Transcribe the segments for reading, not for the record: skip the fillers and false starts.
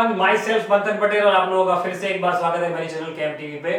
Everyone, my self मंथन पटेल और आप लोगों का फिर से एक बार स्वागत है मेरे चैनल केएम टीवी पे।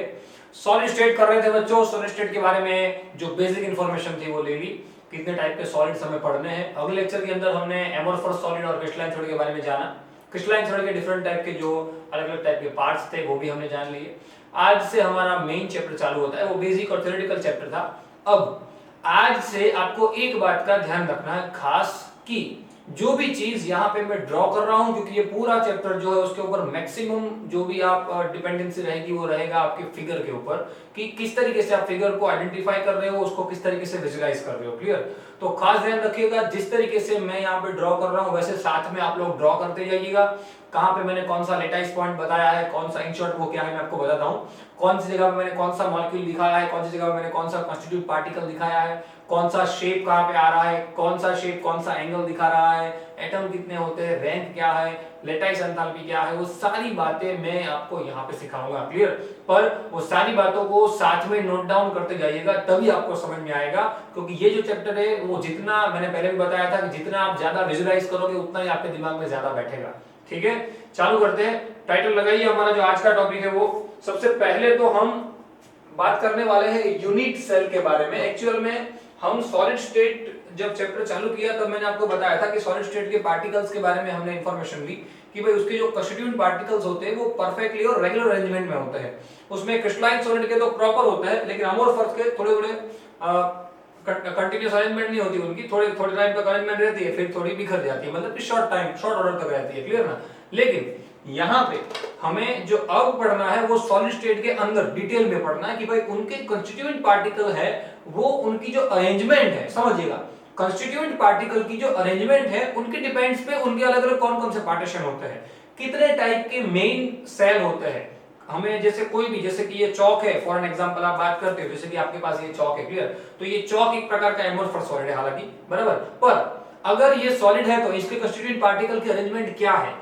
सॉलिड स्टेट कर रहे थे बच्चों। सॉलिड स्टेट के बारे में जो बेसिक इन्फॉर्मेशन थी वो ले ली, कितने टाइप के सॉलिड्स हमें पढ़ने हैं। अगले लेक्चर के अंदर हमने एमोर्फस सॉलिड और क्रिस्टलाइन सॉलिड के बारे में जाना। क्रिस्टलाइन सॉलिड के डिफरेंट टाइप के जो अलग अलग टाइप के पार्ट्स थे वो भी हमने जान लिए। आज से हमारा मेन चैप्टर चालू होता है, वो बेसिक और थ्योरेटिकल चैप्टर था। अब आज से आपको एक बात का ध्यान रखना है खास, कि जो भी चीज यहाँ पे मैं ड्रॉ कर रहा हूं, क्योंकि ये पूरा चैप्टर जो है उसके ऊपर मैक्सिमम जो भी आप डिपेंडेंसी रहेगी वो रहेगा आपके फिगर के ऊपर, कि किस तरीके से आप फिगर को आइडेंटिफाई कर रहे हो, उसको किस तरीके से विजुअलाइज कर रहे हो। क्लियर? तो खास ध्यान रखिएगा, जिस तरीके से मैं यहाँ पे ड्रॉ कर रहा हूँ वैसे साथ में आप लोग ड्रॉ करते जाइएगा। कहाँ पे मैंने कौन सा लेटाइस पॉइंट बताया है, कौन सा इन शॉर्ट वो क्या है मैं आपको बताता हूँ। कौन सी जगह पे मैंने कौन सा मॉलिक्यूल दिखाया है, कौन सी जगह पे मैंने कौन सा कॉन्स्टिट्यूटिव पार्टिकल दिखाया है, कौन सा शेप कहाँ पे आ रहा है, कौन सा शेप कौन सा एंगल दिखा रहा है, एटम कितने होते हैं, रैंक क्या है, लेटाइस एंथैल्पी क्या है, वो सारी बातें मैं आपको यहाँ पे सिखाऊंगा। क्लियर? पर वो सारी बातों को साथ में नोट डाउन करते जाइएगा, तभी आपको समझ में आएगा। क्योंकि ये जो चैप्टर है वो जितना मैंने पहले भी बताया था कि जितना आप ज्यादा विजुअलाइज करोगे उतना ही आपके दिमाग में ज्यादा बैठेगा। ठीक है, चालू करते हैं। टाइटल लगाइए। हमारा जो आज का टॉपिक है वो सबसे पहले तो हम बात करने वाले हैं यूनिट सेल के बारे में। एक्चुअल में हम सॉलिड स्टेट जब चैप्टर चालू किया तब मैंने आपको बताया था कि सॉलिड स्टेट के पार्टिकल्स के बारे में हमने इंफॉर्मेशन ली कि भाई उसके जो कंस्टिट्यूएंट पार्टिकल्स होते हैं वो परफेक्टली और रेगुलर अरेंजमेंट में होते हैं। उसमें क्रिस्टलाइन सॉलिड के तो प्रॉपर होते हैं, लेकिन अमोर्फस के थोड़े थोड़े कंटीन्यूअस अरेंजमेंट नहीं होती उनकी, थोड़े थोड़े टाइम तक अरेंजमेंट रहती है, फिर थोड़ी बिखर जाती है, मतलब कि शॉर्ट ऑर्डर तक रहती है। क्लियर ना? लेकिन यहाँ पे हमें जो अब पढ़ना है वो सॉलिड स्टेट के अंदर डिटेल में पढ़ना है कि भाई उनके कंस्टिट्यूएंट पार्टिकल है वो उनकी जो अरेंजमेंट है, समझिएगा, कंस्टिट्यूएंट पार्टिकल की जो अरेंजमेंट है उनके डिपेंड्स पे उनके अलग अलग कौन कौन से पार्टीशन होते हैं, कितने टाइप के मेन सेल होते हैं। हमें जैसे कोई भी, जैसे कि ये चौक है, फॉर एन एग्जांपल आप बात करते हो, जैसे कि आपके पास ये चौक है। क्लियर? तो ये चौक एक प्रकार का एमोर्फस सॉलिड है हालांकि, बराबर। पर अगर ये सॉलिड है तो इसके कंस्टिट्यूएंट पार्टिकल की अरेंजमेंट क्या है,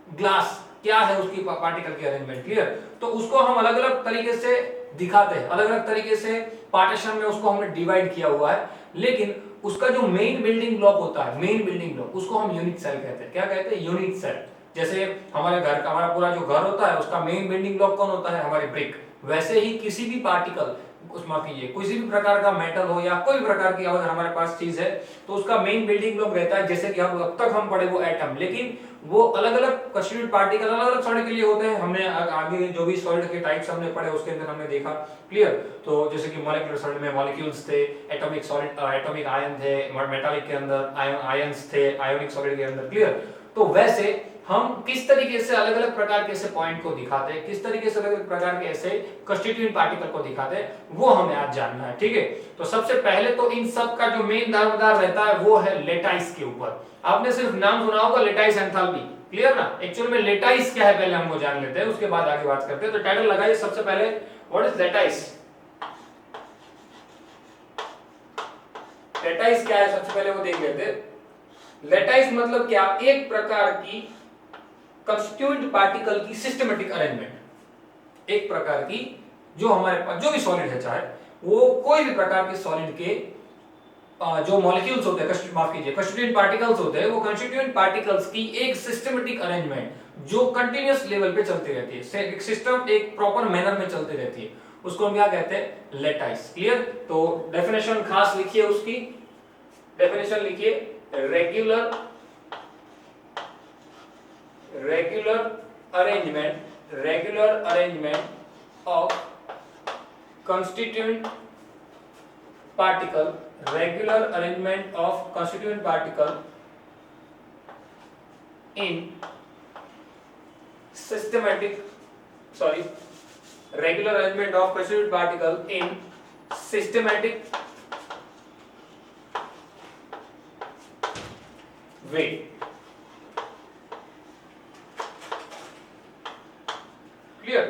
ग्लास क्या है उसकी पार्टिकल की अरेंजमेंट। क्लियर? तो उसको हम अलग अलग तरीके से दिखाते हैं, अलग अलग तरीके से पार्टीशन में उसको हमने डिवाइड किया हुआ है, लेकिन उसका जो मेन बिल्डिंग ब्लॉक होता है, मेन बिल्डिंग ब्लॉक, उसको हम यूनिट सेल कहते हैं। क्या कहते हैं? Unit cell. जैसे हमारे घर का, हमारा पूरा जो घर होता है उसका मेन बिल्डिंग ब्लॉक कौन होता है? हमारी ब्रिक। वैसे ही किसी भी पार्टिकल, उसमें कीजिए किसी भी प्रकार का मेटल हो या कोई भी प्रकार की अगर हमारे पास चीज है तो उसका मेन बिल्डिंग ब्लॉक रहता है। जैसे कि अब तक हम पढ़े वो एटम, लेकिन वो अलग अलग कंस्टिट्यूएंट पार्टिकल अलग अलग सॉलिड के लिए होते हैं। हमने आगे जो भी सॉलिड के टाइप्स हमने पढ़े उसके अंदर हमने देखा। क्लियर? तो जैसे कि मॉलिक्यूलर सॉलिड में मॉलिक्यूल्स थे, एटॉमिक सॉलिड एटॉमिक आयन थे, मेटालिक के अंदर आयंस थे, आयोनिक सॉलिड के अंदर। क्लियर? तो वैसे हम किस तरीके से अलग अलग प्रकार के ऐसे पॉइंट को दिखाते हैं, किस तरीके से अलग अलग प्रकार के ऐसे कंस्टिट्यूएंट पार्टिकल को दिखाते हैं, वो हमें आज जानना है। ठीक है? तो सबसे पहले तो इन सब का जो मेन दारोमदार रहता है वो है लेटाइस के ऊपर। आपने सिर्फ नाम सुना होगा लेटाइस एंथैल्पी। क्लियर ना? एक्चुअल में लेटाइस क्या है पहले हम वो जान लेते हैं, उसके बाद आगे बात करते हैं। तो टाइटल लगाइए सबसे पहले, व्हाट इज लेटाइस। लेटाइस क्या है सबसे पहले वो देख लेते हैं। लेटाइस मतलब क्या? एक प्रकार की कंस्टिट्यूएंट पार्टिकल की सिस्टमैटिक अरेंजमेंट। एक प्रकार की जो हमारे पास जो भी सॉलिड है, चाहे वो कोई भी प्रकार के सॉलिड के जो मॉलिक्यूल्स होते हैं, माफ कीजिए, कंस्टिट्यूएंट पार्टिकल्स होते हैं, वो कंस्टिट्यूएंट पार्टिकल्स की एक सिस्टमैटिक अरेंजमेंट जो कंटीन्यूअस लेवल पे चलती रहती है, एक सिस्टम एक प्रॉपर मैनर में चलती रहती है, उसको हम क्या कहते हैं? लेटाइस। क्लियर? तो डेफिनेशन खास लिखिए, उसकी डेफिनेशन लिखिए, regular arrangement of constituent particle, regular arrangement of constituent particle in regular arrangement of constituent particle in systematic way। Clear?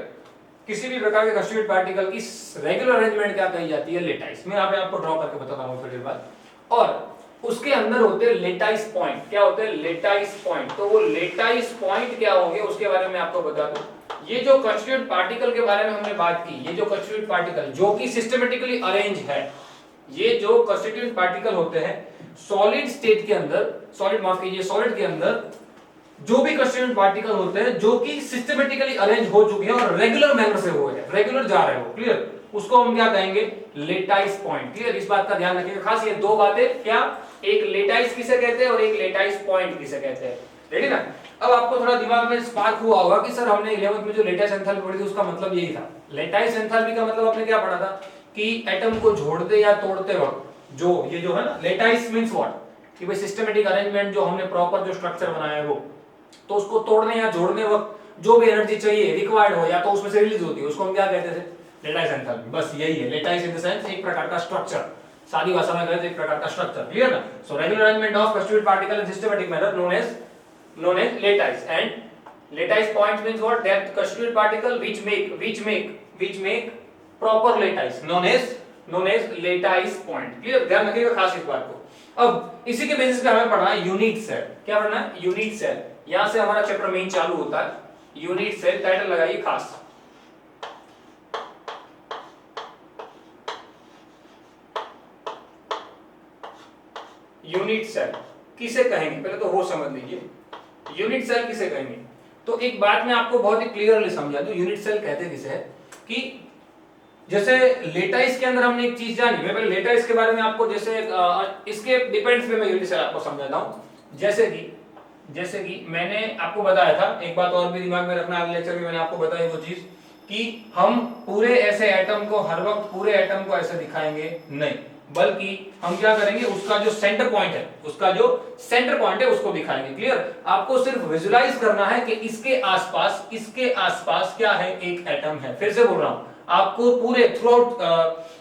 किसी भी प्रकार के कंस्टिट्यूएंट पार्टिकल की रेगुलर अरेंजमेंट क्या कही जाती है? लेटाइस। मैं यहाँ पे आपको ड्रॉ करके बताता हूँ थोड़ी देर बाद। और उसके अंदर होते हैं लेटाइस पॉइंट। क्या होते हैं? Lattice point. तो वो लेटाइस पॉइंट क्या होंगे उसके बारे में आपको बता दूं। ये जो कंस्टिट्यूएंट पार्टिकल के बारे में हमने बात की, ये जो कंस्टिट्यूएंट पार्टिकल जो कि सिस्टमेटिकली अरेंज है, ये जो कंस्टिट्यूएंट पार्टिकल होते हैं सॉलिड स्टेट के अंदर, सॉलिड माफ कीजिए, सॉलिड के अंदर जो भी कंस्टिट्यूएंट पार्टिकल होते हैं जो कि सिस्टमेटिकली अरेंज हो चुके हैं और रेगुलर मैनर से हुए हैं, रेगुलर जा रहे हो, क्लियर, उसको हम क्या कहेंगे, लेटाइस पॉइंट। क्लियर, इस बात का ध्यान रखिएगा खास, ये दो बातें, क्या, एक लेटाइस किसे कहते हैं और एक लेटाइस पॉइंट किसे कहते हैं, रेडी ना। अब आपको थोड़ा दिमाग में स्पार्क हुआ होगा कि सर हमने 11th में जो लेटाइस एंथैल्पी पढ़ी थी उसका मतलब यही था। लेटाइस एंथैल्पी का मतलब आपने क्या पढ़ा था कि एटम को जोड़ते या तोड़ते वक्त जो ये जो है ना, लेटाइस मींस व्हाट, कि भाई सिस्टमेटिक अरेंजमेंट जो हमने प्रॉपर जो स्ट्रक्चर बनाया है वो, तो उसको तोड़ने या जोड़ने वक्त जो भी एनर्जी चाहिए रिक्वायर्ड हो या तो उसमें से रिलीज होती है, उसको हम क्या कहते थे, लेटाइस एंथैल्पी। बस यही है लेटाइस, इन द सेंस एक प्रकार का स्ट्रक्चर, सादी भाषा में कहें तो एक प्रकार का स्ट्रक्चर, क्लियर ना। So regular arrangement of constituent particle in systematic manner known as lattice, and lattice points means what, that constituent particle which make proper lattice known as lattice point, clear, ध्यान रखिएगा खास इस बात को। अब इसी के बेसिस पे हमें पढ़ना है यूनिट सेल, क्या पढ़ना है, यूनिट सेल, यहां से हमारा चैप्टर मेन चालू होता है। यूनिट सेल टाइटल लगाइए खास, यूनिट सेल किसे कहेंगे, पहले तो वो समझ लीजिए यूनिट सेल किसे कहेंगे। तो एक बात मैं आपको बहुत ही क्लियरली समझा दूं, यूनिट सेल कहते किसे है, कि जैसे लेटाइस के अंदर हमने एक चीज जानी, मैं पहले लेटाइस के बारे में आपको जैसे इसके डिपेंड्स पे मैं यूनिट सेल आपको समझाता हूं। जैसे कि मैंने आपको बताया था, एक बात और भी दिमाग में रखना, अगले लेक्चर में मैंने आपको बताई वो चीज कि हम पूरे ऐसे एटम को हर वक्त पूरे एटम को ऐसे दिखाएंगे नहीं, बल्कि हम क्या करेंगे, उसका जो सेंटर पॉइंट है उसको दिखाएंगे, क्लियर। आपको सिर्फ विजुलाइज करना है कि इसके आसपास क्या है, एक एटम है। फिर से बोल रहा हूं, आपको पूरे थ्रू आउट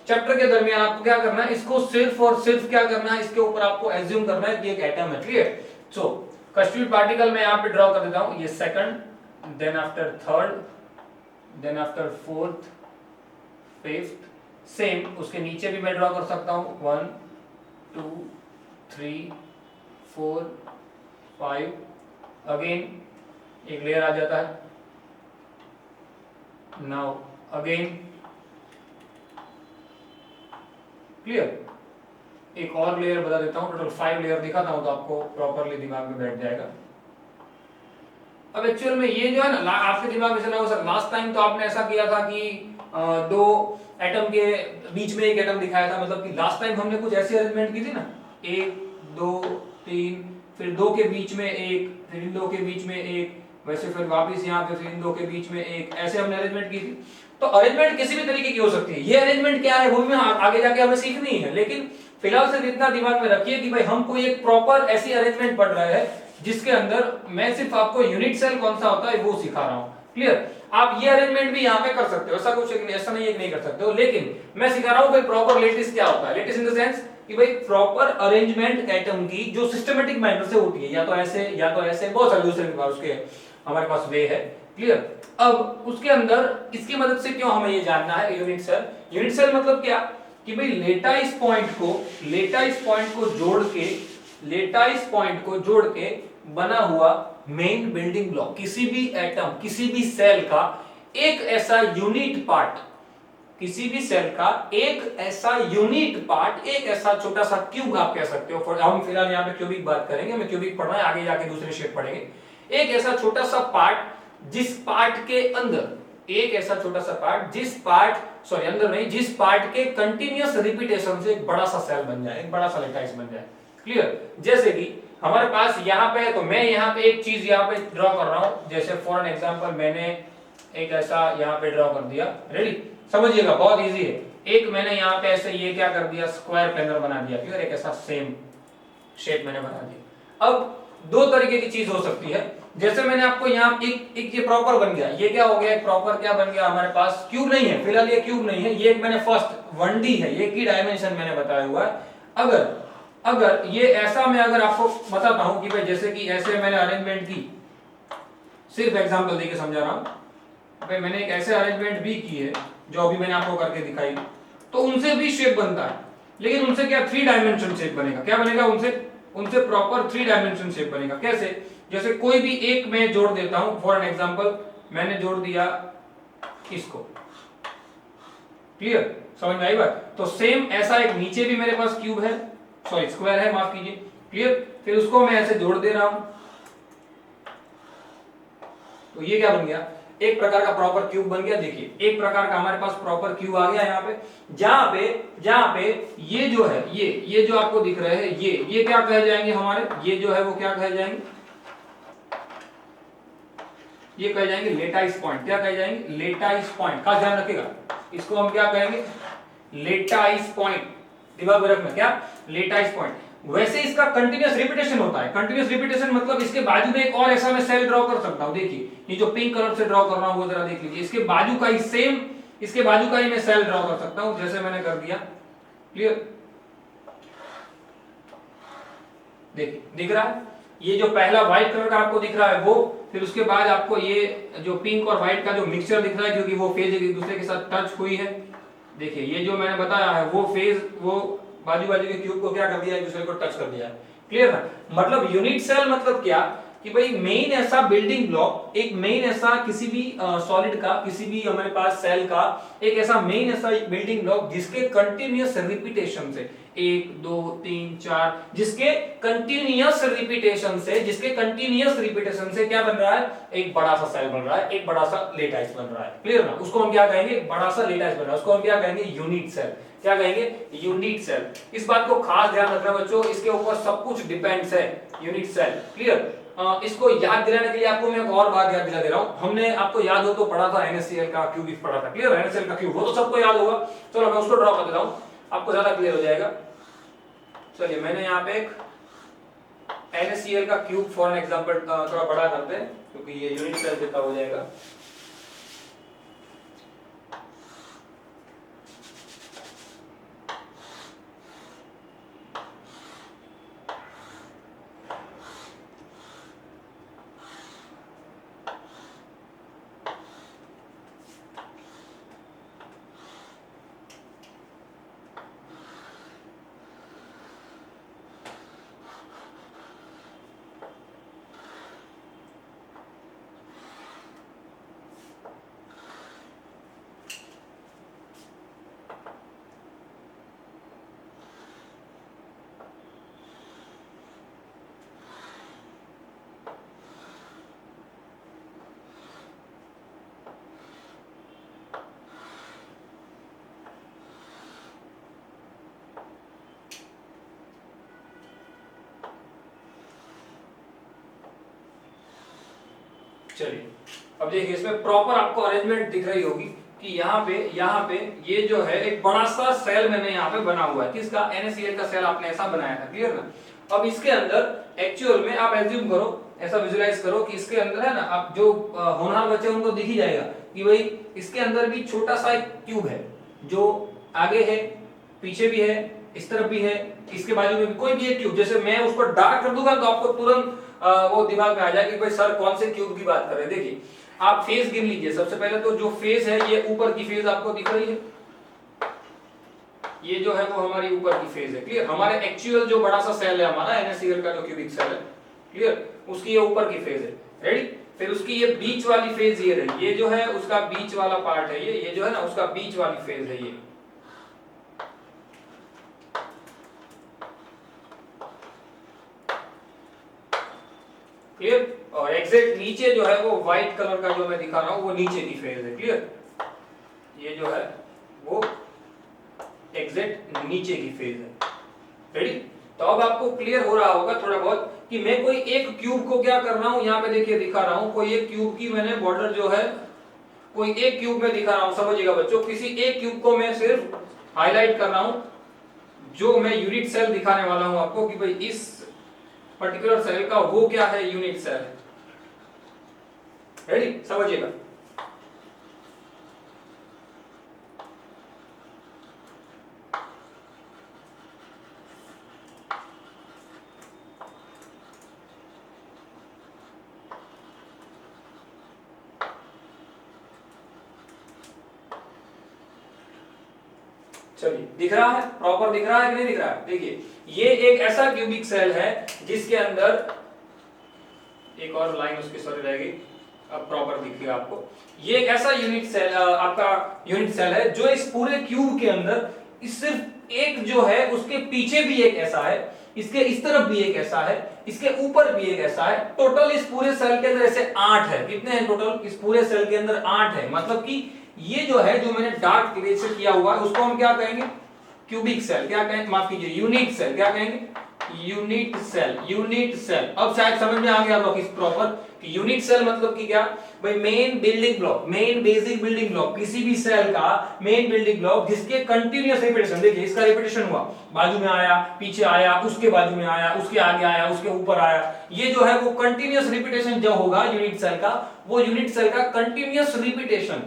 चैप्टर के दरमियान आपको क्या करना है, इसको सिर्फ और सिर्फ क्या करना है, इसके ऊपर आपको एज्यूम करना है कि एक एटम है, क्लियर। सो कंस्टिट्यूएंट पार्टिकल मैं यहां पे ड्रॉ कर देता हूं, ये second, then after third, then after fourth, fifth, same उसके नीचे भी मैं ड्रॉ कर सकता हूं, 1 2 3 4 5, अगेन एक लेयर आ जाता है, नाउ अगेन, क्लियर, एक और लेयर बता देता हूं, टोटल 5 लेयर दिखाता हूं तो आपको प्रॉपरली दिमाग में बैठ जाएगा। अब एक्चुअल में ये जो है ना, आपके दिमाग में चला हो सर लास्ट टाइम तो आपने ऐसा किया था कि दो एटम के बीच में एक एटम दिखाया था, मतलब कि लास्ट टाइम हमने कुछ ऐसी अरेंजमेंट की थी ना, 1 2 3, फिर 2 के बीच में एक, फिर इन 2 के बीच में एक, वैसे फिर वापस यहाँ पे फिर इन 2 के बीच में एक, ऐसे हमने अरेंजमेंट की थी। तो अरेंजमेंट किसी भी तरीके की हो सकती है, ये अरेंजमेंट क्या है वो भी आगे जाके हमें सीखनी है, लेकिन फिलहाल सिर्फ इतना दिमाग में रखिए कि भाई हम कोई एक प्रॉपर ऐसी अरेंजमेंट पढ़ रहे हैं जिसके अंदर मैं सिर्फ आपको यूनिट सेल कौन सा होता है वो सिखा रहा हूं, क्लियर। आप ये अरेंजमेंट भी यहाँ पे कर सकते हो, ऐसा कुछ ऐसा नहीं है कि नहीं कर सकते हो, लेकिन मैं सिखा रहा हूँ भाई प्रॉपर लेटिस क्या होता है। लेटिस इन द सेंस कि भाई प्रॉपर अरेंजमेंट एटम की जो सिस्टमेटिक मैनर से होती है, या तो ऐसे बहुत सारे दूसरे उसके हमारे पास वे है, क्लियर। अब उसके अंदर इसकी मदद से क्यों हमें ये जानना है यूनिट सेल मतलब क्या, कि भाई लेटाइस पॉइंट को जोड़ के बना हुआ मेन बिल्डिंग ब्लॉक, किसी भी एटम किसी भी सेल का एक ऐसा यूनिट पार्ट, किसी भी सेल का एक ऐसा यूनिट पार्ट, एक ऐसा छोटा सा क्यूब आप कह सकते हो। हम फिलहाल यहाँ पे क्यूबिक बात करेंगे, हमें क्यूबिक पढ़ना है, आगे जाके दूसरे शेप पढ़ेंगे। एक ऐसा छोटा सा पार्ट जिस पार्ट के अंदर, एक ऐसा छोटा सा पार्ट जिस पार्ट के कंटिन्यूअस रिपीटेशन से एक बड़ा सा सेल बन जाए, एक बड़ा सा लेटाइस बन जाए, क्लियर। जैसे कि हमारे पास यहाँ पे है, तो मैं यहाँ पे एक चीज यहाँ पे ड्रॉ कर रहा हूं, जैसे फॉर एन एग्जांपल मैंने एक ऐसा यहाँ पे ड्रॉ कर दिया, रेडी, समझिएगा बहुत इजी है। एक मैंने यहाँ पे ऐसे ये क्या कर दिया, स्क्वायर प्लेनर बना दिया, क्लियर, एक ऐसा सेम शेप मैंने बना दिया। अब दो तरीके की चीज हो सकती है, जैसे मैंने आपको यहाँ एक ये प्रॉपर बन गया, ये क्या हो गया, एक प्रॉपर क्या बन गया हमारे पास, क्यूब नहीं है फिलहाल, ये क्यूब नहीं है, ये मैंने फर्स्ट 1D है, ये की डायमेंशन मैंने बताया हुआ है। अगर ये ऐसा मैं अगर आपको बताता हूं कि भाई जैसे कि ऐसे मैंने अरेंजमेंट की, सिर्फ एग्जांपल देके समझा रहा हूं, भाई मैंने एक ऐसे अरेंजमेंट भी की है जो अभी मैंने आपको करके दिखाई, तो उनसे भी शेप बनता है, लेकिन उनसे क्या 3 डायमेंशन शेप बनेगा, क्या बनेगा, उनसे प्रॉपर 3 डायमेंशन शेप बनेगा। कैसे, जैसे कोई भी एक मैं जोड़ देता हूं, फॉर एन एग्जांपल मैंने जोड़ दिया इसको, क्लियर, समझ में आई बात। तो सेम ऐसा एक नीचे भी मेरे पास क्यूब है, सॉरी स्क्वायर है, माफ कीजिए, क्लियर। फिर उसको मैं ऐसे जोड़ दे रहा हूं, तो ये क्या बन गया, एक प्रकार का प्रॉपर क्यूब बन गया। देखिए एक प्रकार का हमारे पास प्रॉपर क्यूब आ गया यहाँ पे, जहां पे ये जो है, ये जो आपको दिख रहे हैं, ये क्या कहे जाएंगे हमारे, ये जो है वो क्या कहे जाएंगे, ये कहे जाएंगे लेटाइस पॉइंट। क्या कहे जाएंगे, लेटाइस पॉइंट। खास ध्यान रखिएगा, इसको हम क्या कहेंगे, लेटाइस पॉइंट। दिमाग में रखना, क्या, लेटाइस पॉइंट। वैसे इसका कंटिन्यूअस रिपीटेशन होता है। कंटिन्यूअस रिपीटेशन मतलब इसके बाजू में एक और ऐसा मैं सेल ड्रॉ कर सकता हूं। देखिए ये जो पिंक कलर से ड्रॉ कर रहा हूं वो जरा देख लीजिए, इसके बाजू का ही सेम, इसके बाजू का ही मैं सेल ड्रॉ कर सकता हूं, जैसे मैंने कर दिया। क्लियर, देखिए दिख रहा है, ये जो पहला व्हाइट कलर का आपको दिख रहा है वो, फिर उसके बाद आपको ये जो पिंक और व्हाइट का जो मिक्सचर दिख रहा है, क्योंकि वो फेज एक दूसरे के साथ टच हुई है। देखिए ये जो मैंने बताया है वो फेज, वो बाजू बाजू के क्यूब को क्या कर दिया, एक दूसरे को टच कर दिया है। क्लियर है, मतलब यूनिट सेल मतलब क्या कि भाई मेन ऐसा बिल्डिंग ब्लॉक, एक मेन ऐसा किसी भी सॉलिड का, किसी भी हमारे पास सेल का एक ऐसा मेन ऐसा बिल्डिंग ब्लॉक जिसके कंटिन्यूअस रिपीटेशन से 1 2 3 4, जिसके कंटिन्यूअस रिपीटेशन से, जिसके कंटिन्यूअस रिपीटेशन से क्या बन रहा है, एक बड़ा सा सेल बन रहा है, एक बड़ा सा लेटाइस बन रहा है। क्लियर ना, उसको हम क्या कहेंगे, बड़ा सा लेटाइस बन रहा है, उसको हम क्या कहेंगे, यूनिट सेल। क्या कहेंगे, यूनिट सेल। इस बात को खास ध्यान रखना बच्चों, इसके ऊपर सब कुछ डिपेंड्स है, यूनिट सेल। क्लियर, इसको याद दिलाने के लिए आपको मैं एक और बात याद दिला दे रहा हूं। हमने, आपको याद हो तो पढ़ा था NaCl का क्यूब पढ़ा था। क्लियर, NaCl का क्यूब वो तो सबको याद होगा। चलो मैं उसको ड्रॉ कर देता हूं, आपको ज्यादा क्लियर हो जाएगा। चलिए मैंने यहाँ पे एक NaCl का क्यूब फॉर एन एग्जांपल थोड़ा बड़ा करते हैं, क्योंकि ये यूनिट सेल जितना हो जाएगा। चलिए अब देखिए इसमें प्रॉपर आपको अरेंजमेंट दिख रही होगी कि यहाँ पे ये जो है एक बड़ा सा सेल मैंने यहाँ पे बना हुआ है, किसका, NaCl का सेल आपने ऐसा बनाया था। क्लियर ना, अब इसके अंदर एक्चुअल में आप एज्यूम करो, ऐसा विजुलाइज करो कि इसके अंदर है ना, आप जो होनहार बच्चे उनको दिख ही जाएगा कि भाई इसके अंदर भी छोटा सा एक ट्यूब है, जो आगे है, पीछे भी है, इस तरफ भी है, इसके बाजू में भी कोई भी एक ट्यूब। जैसे मैं उसको डार्क कर दूंगा तो आपको तुरंत वो दिमाग में आ जाए कि भाई सर कौन से क्यूब की बात कर रहे हैं। देखिए आप फेस गिन लीजिए, सबसे पहले तो जो फेस है ये ऊपर की फेस आपको दिख रही है, ये जो है वो हमारी ऊपर की फेस है। क्लियर, हमारे एक्चुअल जो बड़ा सा सेल है हमारा NaCl का जो क्यूबिक सेल है, क्लियर, उसकी ये ऊपर की फेस है। रेडी, फिर उसकी ये बीच वाली फेज ये रही, ये जो है उसका बीच वाला पार्ट है, ये जो है ना उसका बीच वाली फेज है ये। क्लियर, और एग्जैक्ट नीचे जो है वो व्हाइट कलर का जो मैं दिखा रहा हूं वो नीचे की फेज है। क्लियर, ये जो है वो एग्जैक्ट नीचे की फेज है। रेडी, तो अब आपको क्लियर हो रहा होगा थोड़ा बहुत कि मैं कोई एक क्यूब को क्या कर रहा हूं, यहाँ पे देखिए दिखा रहा हूं, कोई एक क्यूब की मैंने बॉर्डर जो है कोई एक क्यूब में दिखा रहा हूं। समझिएगा बच्चों, किसी एक क्यूब को मैं सिर्फ हाईलाइट कर रहा हूं, जो मैं यूनिट सेल दिखाने वाला हूं आपको कि भाई इस पर्टिकुलर सेल का वो क्या है, यूनिट सेल है। रेडी, समझिएगा। चलिए दिख रहा है, प्रॉपर दिख रहा है कि नहीं दिख रहा है। देखिए ये एक ऐसा क्यूबिक सेल है जिसके अंदर एक और लाइन उसकी सॉरी रहेगी, अब प्रॉपर दिख गया आपको। ये एक ऐसा यूनिट सेल आपका यूनिट सेल है जो इस पूरे क्यूब के अंदर सिर्फ एक जो है उसके पीछे भी एक ऐसा है इसके इस तरफ भी एक ऐसा है, इसके ऊपर भी एक ऐसा है। टोटल इस पूरे सेल के अंदर ऐसे 8 है। कितने हैं टोटल? इस पूरे सेल के अंदर 8 है। मतलब कि ये जो है, जो मैंने डार्क ग्रे से किया हुआ है, उसको हम क्या कहेंगे? Cubic cell. क्या कहेंगे? माफ कीजिए, यूनिट सेल। क्या कहेंगे? Unit cell. Unit cell. अब शायद समझ में आ गया आपको किस प्रॉपर कि यूनिट सेल मतलब कि क्या भाई? Main building block, main basic building block, किसी भी सेल का मेन बिल्डिंग ब्लॉक जिसके कंटीन्यूअस रिपीटेशन। देखिए इसका रिपीटेशन हुआ, बाजू में आया, पीछे आया, उसके बाजू में आया, उसके आगे आया, उसके ऊपर आया। ये जो है वो कंटीन्यूअस रिपीटेशन जो होगा यूनिट सेल का, वो यूनिट सेल का कंटीन्यूअस रिपीटेशन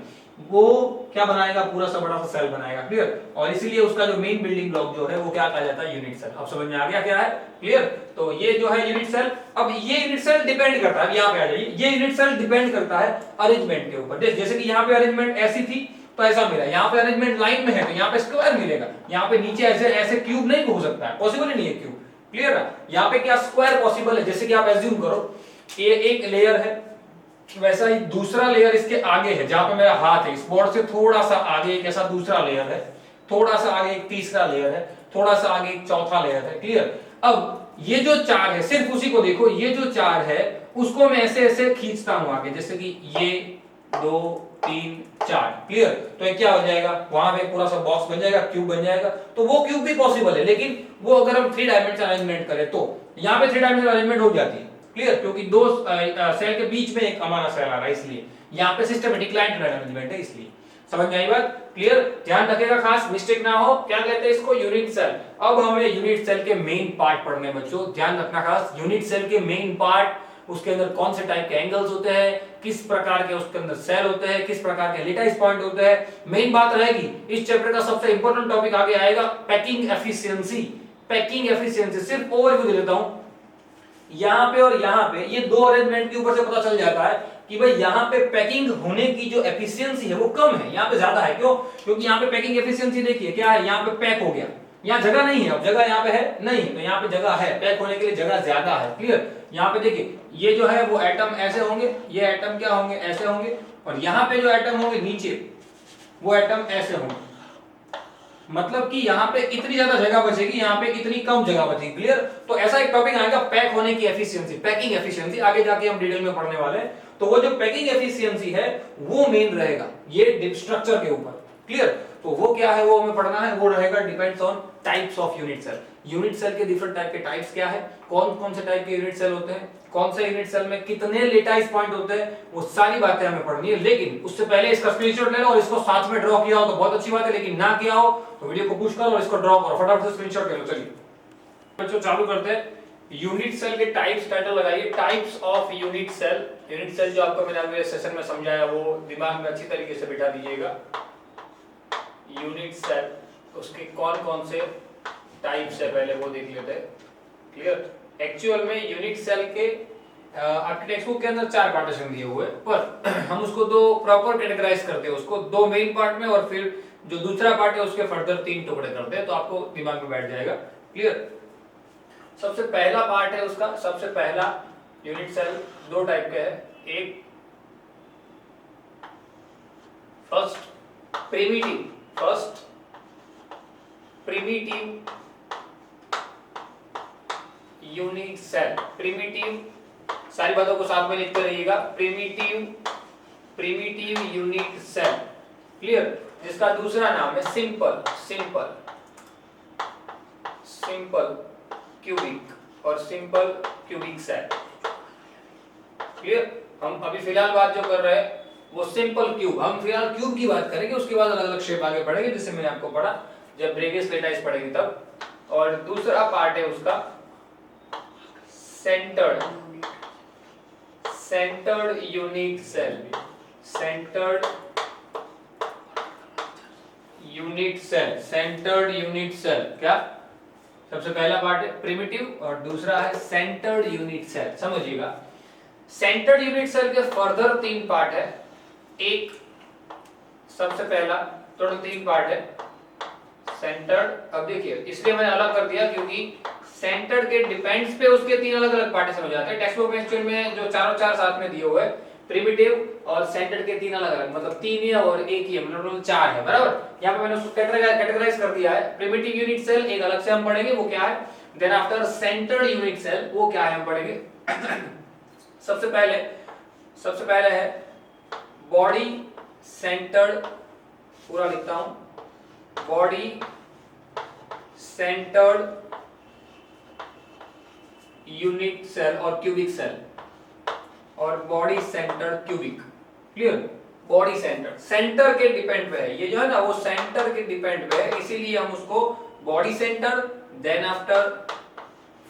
वो क्या बनाएगा? पूरा सा बड़ा सा सेल बनाएगा। क्लियर? और इसीलिए उसका जो मेन बिल्डिंग ब्लॉक जो है वो क्या कहा जाता है? Unit cell. अब समझ में आ गया क्या है? क्लियर? तो ये जो है यूनिट सेल। अब ये यूनिट सेल डिपेंड करता है, यहाँ पे आ जाइए, ये यूनिट सेल डिपेंड करता है अरेंजमेंट के ऊपर। जैसे कि यहाँ पे अरेंजमेंट ऐसी थी तो ऐसा मिला, यहाँ पे अरेंजमेंट लाइन में है तो यहाँ पे स्क्वायर मिलेगा, यहाँ पे नीचे ऐसे ऐसे क्यूब नहीं हो सकता है, पॉसिबल ही नहीं है क्यूब। क्लियर है? यहाँ पे क्या स्क्वायर पॉसिबल है? जैसे कि आप एज्यूम करो ये एक लेयर है, वैसा ही दूसरा लेयर इसके आगे है, जहां पे मेरा हाथ है, इस बोर्ड से थोड़ा सा आगे एक ऐसा दूसरा लेयर है, थोड़ा सा आगे एक तीसरा लेयर है, थोड़ा सा आगे एक चौथा लेयर है। क्लियर? अब ये जो चार है, सिर्फ उसी को देखो, ये जो चार है उसको मैं ऐसे ऐसे खींचता हूं आगे, जैसे कि ये 2 3 4। क्लियर? तो ये क्या हो जाएगा? वहां पे पूरा सा बॉक्स बन जाएगा, क्यूब बन जाएगा। तो वो क्यूब भी पॉसिबल है, लेकिन वो अगर हम 3 डायमेंशन अरेंजमेंट करें तो यहाँ पे 3 डायमेंशन अरेंजमेंट हो जाती है। क्लियर? क्योंकि दो सेल के बीच में एक हमारा सेल आ रहा है, इसलिए यहाँ पे सिस्टमेटिक लाइन अरेंजमेंट है, इसलिए। समझ में आई बात? क्लियर? ध्यान रखिएगा, खास मिस्टेक ना हो। क्या कहते हैं इसको? Unit cell. अब हमें यूनिट सेल के मेन पार्ट पढ़ने बच्चों, ध्यान रखना खास। यूनिट सेल के मेन पार्ट, उसके अंदर कौन से टाइप के एंगल्स होते हैं, किस प्रकार के उसके अंदर सेल होते हैं, किस प्रकार के लेटाइस पॉइंट होते हैं, मेन बात रहेगी। इस चैप्टर का सबसे इंपॉर्टेंट टॉपिक आगे आएगा, पैकिंग एफिशिएंसी। पैकिंग एफिशिएंसी सिर्फ ओवरव्यू दे देता हूं। यहाँ पे और यहाँ पे ये दो अरेंजमेंट के ऊपर से पता चल जाता है कि भाई यहाँ पे पैकिंग होने की जो एफिशिएंसी है वो कम है, यहाँ पे ज्यादा है। क्यों? क्योंकि यहाँ पे पैकिंग एफिशिएंसी देखिए क्या है, यहाँ पे पैक हो गया, यहाँ जगह नहीं है। अब जगह यहाँ पे है नहीं, तो यहाँ पे जगह है, पैक होने के लिए जगह ज्यादा है। क्लियर? यहाँ पे देखिए ये जो है वो एटम ऐसे होंगे, ये एटम क्या होंगे? ऐसे होंगे, और यहाँ पे जो एटम होंगे नीचे वो एटम ऐसे होंगे। मतलब कि यहाँ पे इतनी ज्यादा जगह बचेगी, यहाँ पे इतनी कम जगह बचेगी। क्लियर? तो ऐसा एक टॉपिक आएगा, पैक होने की एफिशिएंसी, पैकिंग एफिशिएंसी, आगे जाके हम डिटेल में पढ़ने वाले हैं। तो वो जो पैकिंग एफिशिएंसी है वो मेन रहेगा ये स्ट्रक्चर के ऊपर। क्लियर? तो वो क्या है, वो हमें पढ़ना है, वो रहेगा depends on types of unit cell. Unit cell के डिफरेंट टाइप के टाइप्स क्या है, कौन कौन से टाइप के यूनिट सेल होते हैं, कौन से यूनिट सेल में कितने लेटाइस पॉइंट होते हैं, वो सारी बातें हमें पढ़नी है। लेकिन उससे पहले इसका स्क्रीनशॉट ले लो और इसको साथ में ड्रॉ किया हो तो बहुत अच्छी बात है, लेकिन ना किया हो तो वीडियो को पुश करो और इसको ड्रॉ करो, फटाफट से स्क्रीनशॉट ले लो। चलिए बच्चों चालू करते हैं। यूनिट सेल के टाइप्स, टाइटल लगाइए, types of unit cell. Unit cell जो आपको मैंने अगले सेशन में समझाया वो दिमाग में अच्छी तरीके से बिठा दीजिएगा। यूनिट सेल, उसके कौन कौन से टाइप्स है पहले वो देख लेते हैं। क्लियर? एक्चुअल में यूनिट सेल के आपके टेक्स्ट बुक के अंदर 4 पार्टीशन दिए हुए, पर हम उसको दो प्रॉपर कैटेगराइज करते हैं, उसको 2 मेन पार्ट में और फिर जो दूसरा पार्ट है उसके फर्दर 3 टुकड़े करते हैं, तो आपको दिमाग में बैठ जाएगा। क्लियर? सबसे पहला पार्ट है उसका, सबसे पहला यूनिट सेल 2 टाइप के है। एक first primitive unit cell. Primitive, सारी बातों को साथ में लिखते रहिएगा, प्रिमिटिव यूनिट सेल। क्लियर? जिसका दूसरा नाम है सिंपल क्यूबिक और सिंपल क्यूबिक सेल। क्लियर? हम अभी फिलहाल बात जो कर रहे हैं वो सिंपल क्यूब, हम फिलहाल क्यूब की बात करेंगे, उसके बाद अलग अलग शेप आगे पढ़ेंगे, जिससे मैंने आपको पढ़ा जब ब्रेकिस लेटाइस पढ़ेंगे तब। और दूसरा पार्ट है उसका centred unit cell. Centred unit cell क्या? सबसे पहला पार्ट है प्रिमिटिव और दूसरा है सेंटर्ड यूनिट सेल। समझिएगा, सेंटर्ड यूनिट सेल के फर्दर 3 पार्ट है। एक सबसे पहला, टोटल 3 पार्ट है सेंटर्ड। अब देखिए इसलिए मैंने अलग कर दिया क्योंकि सेंटर्ड के डिपेंड्स पे उसके 3 अलग अलग पार्टीशन हो जाते हैं। टेक्स्ट बुक में एक्चुअल में जो चारों चार साथ में दिए हुए हैं, प्रिमिटिव और सेंटर्ड के 3 अलग अलग, मतलब 3 ही और एक ही है, मतलब 4 है, बराबर। यहाँ पे मैंने उसको कैटेगराइज कर दिया है। प्रिमिटिव यूनिट सेल एक अलग से हम पढ़ेंगे, वो क्या है, then after centred unit cell, वो क्या है हम पढ़ेंगे। सबसे पहले है बॉडी सेंटर्ड, पूरा लिखता हूं, बॉडी सेंटर्ड यूनिट सेल और क्यूबिक सेल, और body centred cubic. Clear, body centre के डिपेंड पे है, ये जो है ना वो सेंटर के डिपेंड पे है, इसीलिए हम उसको body centre, then after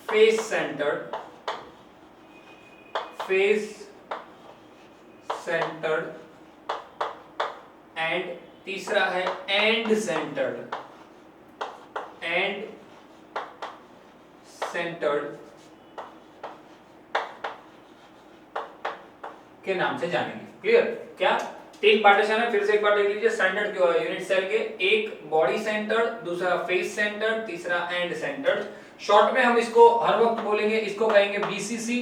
face centred, and तीसरा है एंड सेंटर्ड के नाम से जानेंगे। क्लियर, क्या 3 पार्टीशन है, फिर से एक बार देख लीजिए। स्टैंडर्ड यूनिट सेल के, एक बॉडी सेंटर्ड, दूसरा फेस सेंटर्ड, तीसरा एंड सेंटर्ड। शॉर्ट में हम इसको हर वक्त बोलेंगे, इसको कहेंगे बीसीसी,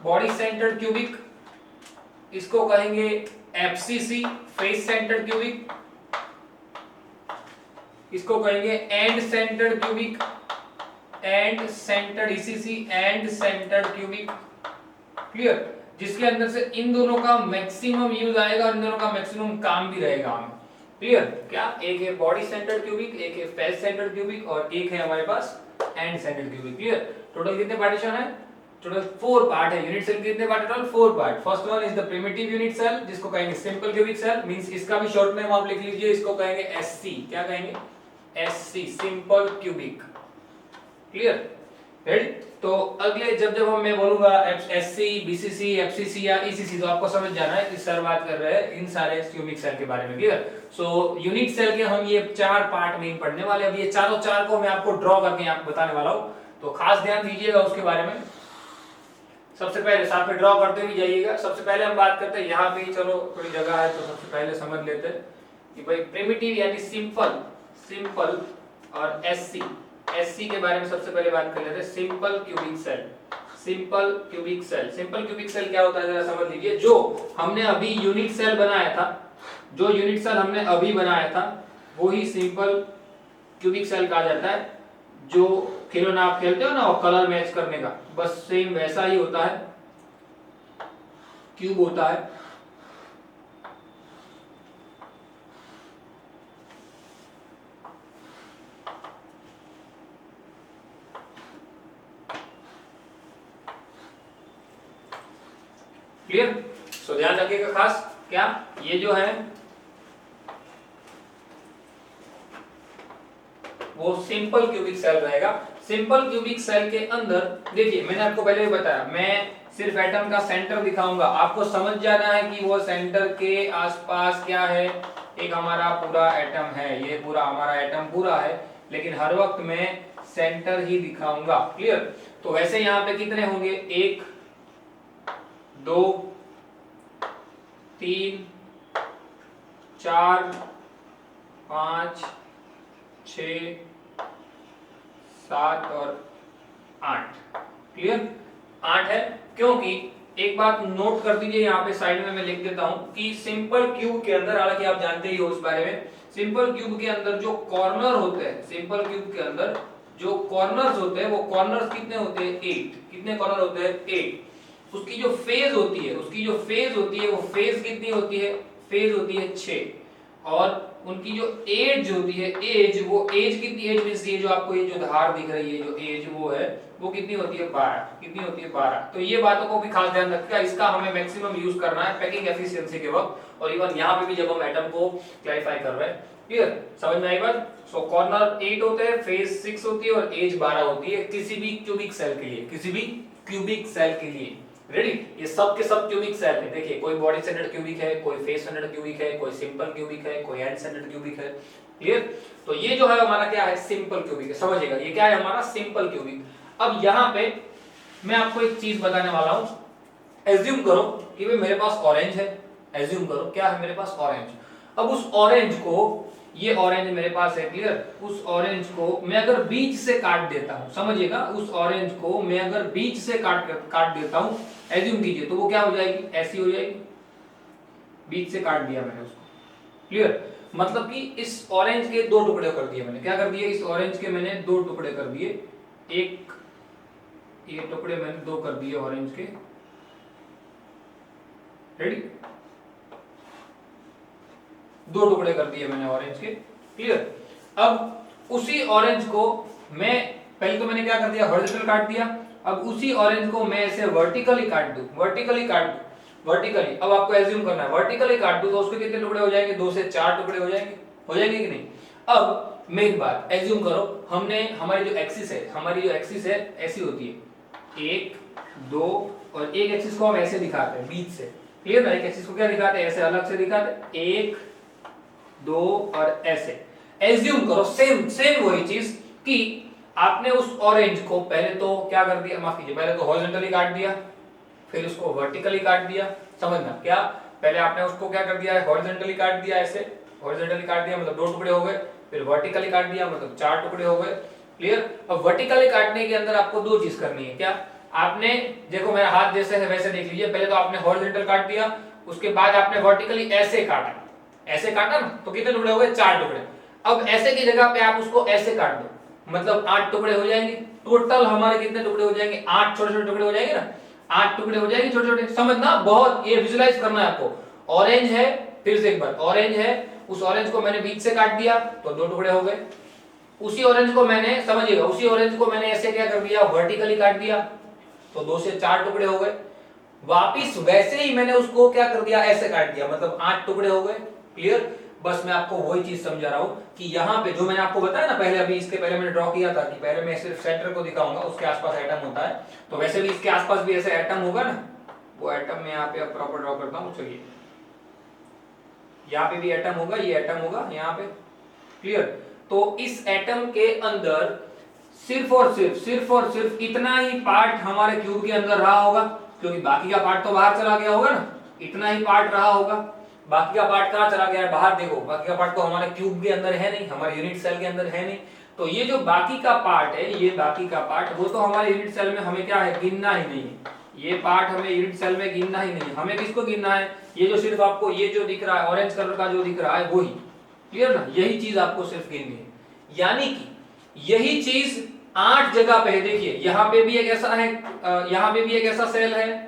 बॉडी सेंटर्ड क्यूबिक, इसको कहेंगे एफसीसी, फेस सेंटर्ड क्यूबिक, इसको कहेंगे and centred cubic, and centred ECC, and centred cubic. Clear, जिसके अंदर से इन दोनों का मैक्सिमम यूज आएगा, इन दोनों का मैक्सिमम काम भी रहेगा हमें। क्लियर, क्या एक है बॉडी सेंटर्ड क्यूबिक, एक है फेस सेंटर्ड क्यूबिक, और एक है हमारे पास end centred cubic. Clear, total कितने पार्टीशन है? टोटल 4 पार्ट है। यूनिट सेल कितने पार्ट? Total 4 part. First one is the primitive unit cell, जिसको कहेंगे सिंपल क्यूबिक सेल, मींस इसका भी शॉर्ट नेम आप लिख लीजिए, इसको कहेंगे एससी। क्या कहेंगे? SC, simple cubic. Clear, ready? तो अगले जब मैं बोलूंगा एससी, बीसीसी, एफसीसी या ईसीसी, तो आपको समझ जाना है कि सर बात कर रहे हैं इन सारे क्यूबिक सेल के बारे में। क्लियर, सो यूनिट सेल के हम ये 4 पार्ट में पढ़ने वाले। अब ये चार को मैं आपको ड्रॉ करके आपको बताने वाला हूं, तो खास ध्यान दीजिएगा उसके बारे में। सबसे पहले साथ में ड्रॉ करते हुए जाइएगा। सबसे पहले हम बात करते हैं, यहाँ पे चलो थोड़ी जगह है तो सबसे पहले समझ लेते हैं कि भाई प्रिमिटिव यानी सिंपल और एससी के बारे में सबसे पहले बात कर लेते हैं। सिंपल क्यूबिक सेल क्या होता है जरा समझ लीजिए। जो हमने अभी यूनिट सेल बनाया था, वो ही सिंपल क्यूबिक सेल कहा जाता है। जो खिलौना आप खेलते हो ना, वो कलर मैच करने का, बस सेम वैसा ही होता है, क्यूब होता है। क्लियर, सो ध्यान रखिएगा खास, क्या ये जो है वो सिंपल क्यूबिक सेल रहेगा। सिंपल क्यूबिक सेल के अंदर देखिए, मैंने आपको पहले भी बताया, मैं सिर्फ एटम का सेंटर दिखाऊंगा, आपको समझ जाना है कि वो सेंटर के आसपास क्या है। एक हमारा पूरा एटम है, ये पूरा हमारा एटम पूरा है, लेकिन हर वक्त मैं सेंटर ही दिखाऊंगा। क्लियर, तो वैसे यहाँ पे कितने होंगे? 1 2 3 4 5 6 7 और 8। क्लियर, 8 है, क्योंकि एक बात नोट कर दीजिए यहाँ पे साइड में मैं लिख देता हूं कि सिंपल क्यूब के अंदर, हालांकि आप जानते ही हो उस बारे में, सिंपल क्यूब के अंदर जो कॉर्नर होते हैं, सिंपल क्यूब के अंदर जो कॉर्नर्स होते हैं, वो कॉर्नर्स कितने होते हैं? 8। कितने कॉर्नर होते हैं? 8। उसकी जो फेज होती है, वो फेज कितनी होती है? फेज होती है 6। और उनकी जो एज होती है, वो एज कितनी? एज मींस ये जो आपको ये जो धार दिख रही है, जो एज वो है, वो कितनी होती है? 12। कितनी होती है? 12। तो ये बातों को भी खास ध्यान रखिएगा, इसका हमें मैक्सिमम यूज करना है पैकिंग एफिशिएंसी के वक्त, और इवन यहाँ पे भी जब हम एटम को क्लैरिफाई कर रहे हैं। क्लियर, समझ में आई बात? सो कॉर्नर 8 होते हैं, फेज 6 होती है और एज 12 होती है किसी भी क्यूबिक सेल के लिए। रेडी, ये सब के सब क्यूबिक सेल है। देखिए, कोई बॉडी सेंटर्ड क्यूबिक है, कोई फेस सेंटर्ड क्यूबिक है, कोई सिंपल क्यूबिक है, कोई एंड सेंटर्ड क्यूबिक है। क्लियर, तो ये जो है हमारा क्या है? सिंपल क्यूबिक है। समझिएगा, ये क्या है? हमारा सिंपल क्यूबिक। अब यहाँ पे मैं आपको एक चीज बताने वाला हूं। एज्यूम करो कि भाई मेरे पास ऑरेंज है, एज्यूम करो क्या है मेरे पास? ऑरेंज। अब उस ऑरेंज को, ये ऑरेंज मेरे पास है, क्लियर, उस ऑरेंज को मैं अगर बीच से काट देता हूं, समझिएगा, उस ऑरेंज को मैं अगर बीच से काट देता हूं, एज्यूम कीजिए, तो वो क्या हो जाएगी? ऐसी हो जाएगी। बीच से काट दिया मैंने उसको। क्लियर, मतलब कि इस ऑरेंज के दो टुकड़े कर दिए मैंने, क्या कर दिए, इस ऑरेंज के मैंने दो टुकड़े कर दिए, एक ये टुकड़े मैंने दो कर दिए ऑरेंज के, रेडी, दो टुकड़े कर दिए मैंने ऑरेंज के, क्लियर। अब उसी ऑरेंज को मैं पहले तो मैंने क्या कर दिया, हॉरिजॉन्टल काट दिया, अब उसी ऑरेंज को मैं ऐसे वर्टिकली काट दूं, वर्टिकली काट दूं, वर्टिकली। अब आपको एज्यूम करना है वर्टिकली काट दूं तो उसके कितने टुकड़े हो जाएंगे, 2 से 4 टुकड़े हो जाएंगे कि नहीं। अब मेन बात, एज्यूम करो हमने हमारी जो एक्सिस है ऐसी होती है 1 2 और एक एक्सिस को हम ऐसे दिखाते हैं बीच से, क्लियर ना, एक एक्सिस को क्या दिखाते हैं, ऐसे अलग से दिखाते हैं, 1 2 और ऐसे। एज्यूम करो सेम वही चीज कि आपने उस ऑरेंज को पहले तो क्या कर दिया, माफ कीजिए, पहले तो हॉरिजॉन्टली काट दिया, फिर उसको वर्टिकली काट दिया, समझना क्या, पहले आपने उसको क्या कर दिया, हॉरिजॉन्टली काट दिया, ऐसे हॉरिजॉन्टली काट दिया मतलब 2 टुकड़े हो गए, फिर वर्टिकली काट दिया मतलब 4 टुकड़े हो गए, क्लियर। अब वर्टिकली काटने के अंदर आपको दो चीज करनी है, क्या, आपने देखो मेरा हाथ जैसे है वैसे देख लीजिए, पहले तो आपने हॉरिजॉन्टल काट दिया, उसके बाद आपने वर्टिकली ऐसे काटा ना, तो कितने टुकड़े हो गए, 4 टुकड़े। अब ऐसे की जगह पे आप उसको ऐसे काट दो, मतलब 8 टुकड़े हो जाएंगे, टोटल हमारे कितने टुकड़े हो जाएंगे, 8 छोटे छोटे टुकड़े हो जाएंगे ना, 8 टुकड़े हो जाएंगे छोटे छोटे, समझना, बहुत ये विजुलाइज करना है आपको। ऑरेंज है, फिर से एक बार, ऑरेंज है, उस ऑरेंज को मैंने बीच से काट दिया तो 2 टुकड़े हो गए, उसी ऑरेंज को मैंने, समझिएगा, उसी ऑरेंज को मैंने ऐसे क्या कर दिया, वर्टिकली काट दिया तो 2 से 4 टुकड़े हो गए, वापिस वैसे ही मैंने उसको क्या कर दिया, ऐसे काट दिया मतलब 8 टुकड़े हो गए, क्लियर। बस मैं आपको वही चीज समझा रहा हूं कि यहाँ पे जो मैंने आपको बताया ना पहले, अभी इसके पहले मैंने ड्रॉ किया था कि पहले मैं सिर्फ सेंटर को दिखाऊंगा, उसके आसपास एटम होता है, तो वैसे भी इसके आसपास भी ऐसे एटम होगा ना, वो एटम मैं यहाँ पे अब प्रॉपर ड्रॉ करता हूँ, चलिए यहाँ पे भी एटम होगा, ये एटम होगा यहाँ पे, क्लियर। तो इस एटम के अंदर सिर्फ और सिर्फ इतना ही पार्ट हमारे क्यूब के अंदर रहा होगा, क्योंकि बाकी का पार्ट तो बाहर चला गया होगा ना, इतना ही पार्ट रहा होगा, बाकी का पार्ट कहाँ चला गया है, बाहर देखो, बाकी का पार्ट तो हमारे क्यूब के अंदर है नहीं, हमारे यूनिट सेल के अंदर है नहीं, तो ये जो बाकी का पार्ट है, ये बाकी का पार्ट, वो तो हमारे यूनिट सेल में हमें क्या है, गिनना ही नहीं है, ये पार्ट हमें यूनिट सेल में गिनना ही नहीं है, हमें किसको गिनना है, ये जो सिर्फ आपको ये जो दिख रहा है ऑरेंज कलर का जो दिख रहा है वही, क्लियर ना, यही चीज आपको सिर्फ गिननी है, यानी कि यही चीज 8 जगह पे है, देखिए यहाँ पे भी एक ऐसा है, यहाँ पे भी एक ऐसा सेल है,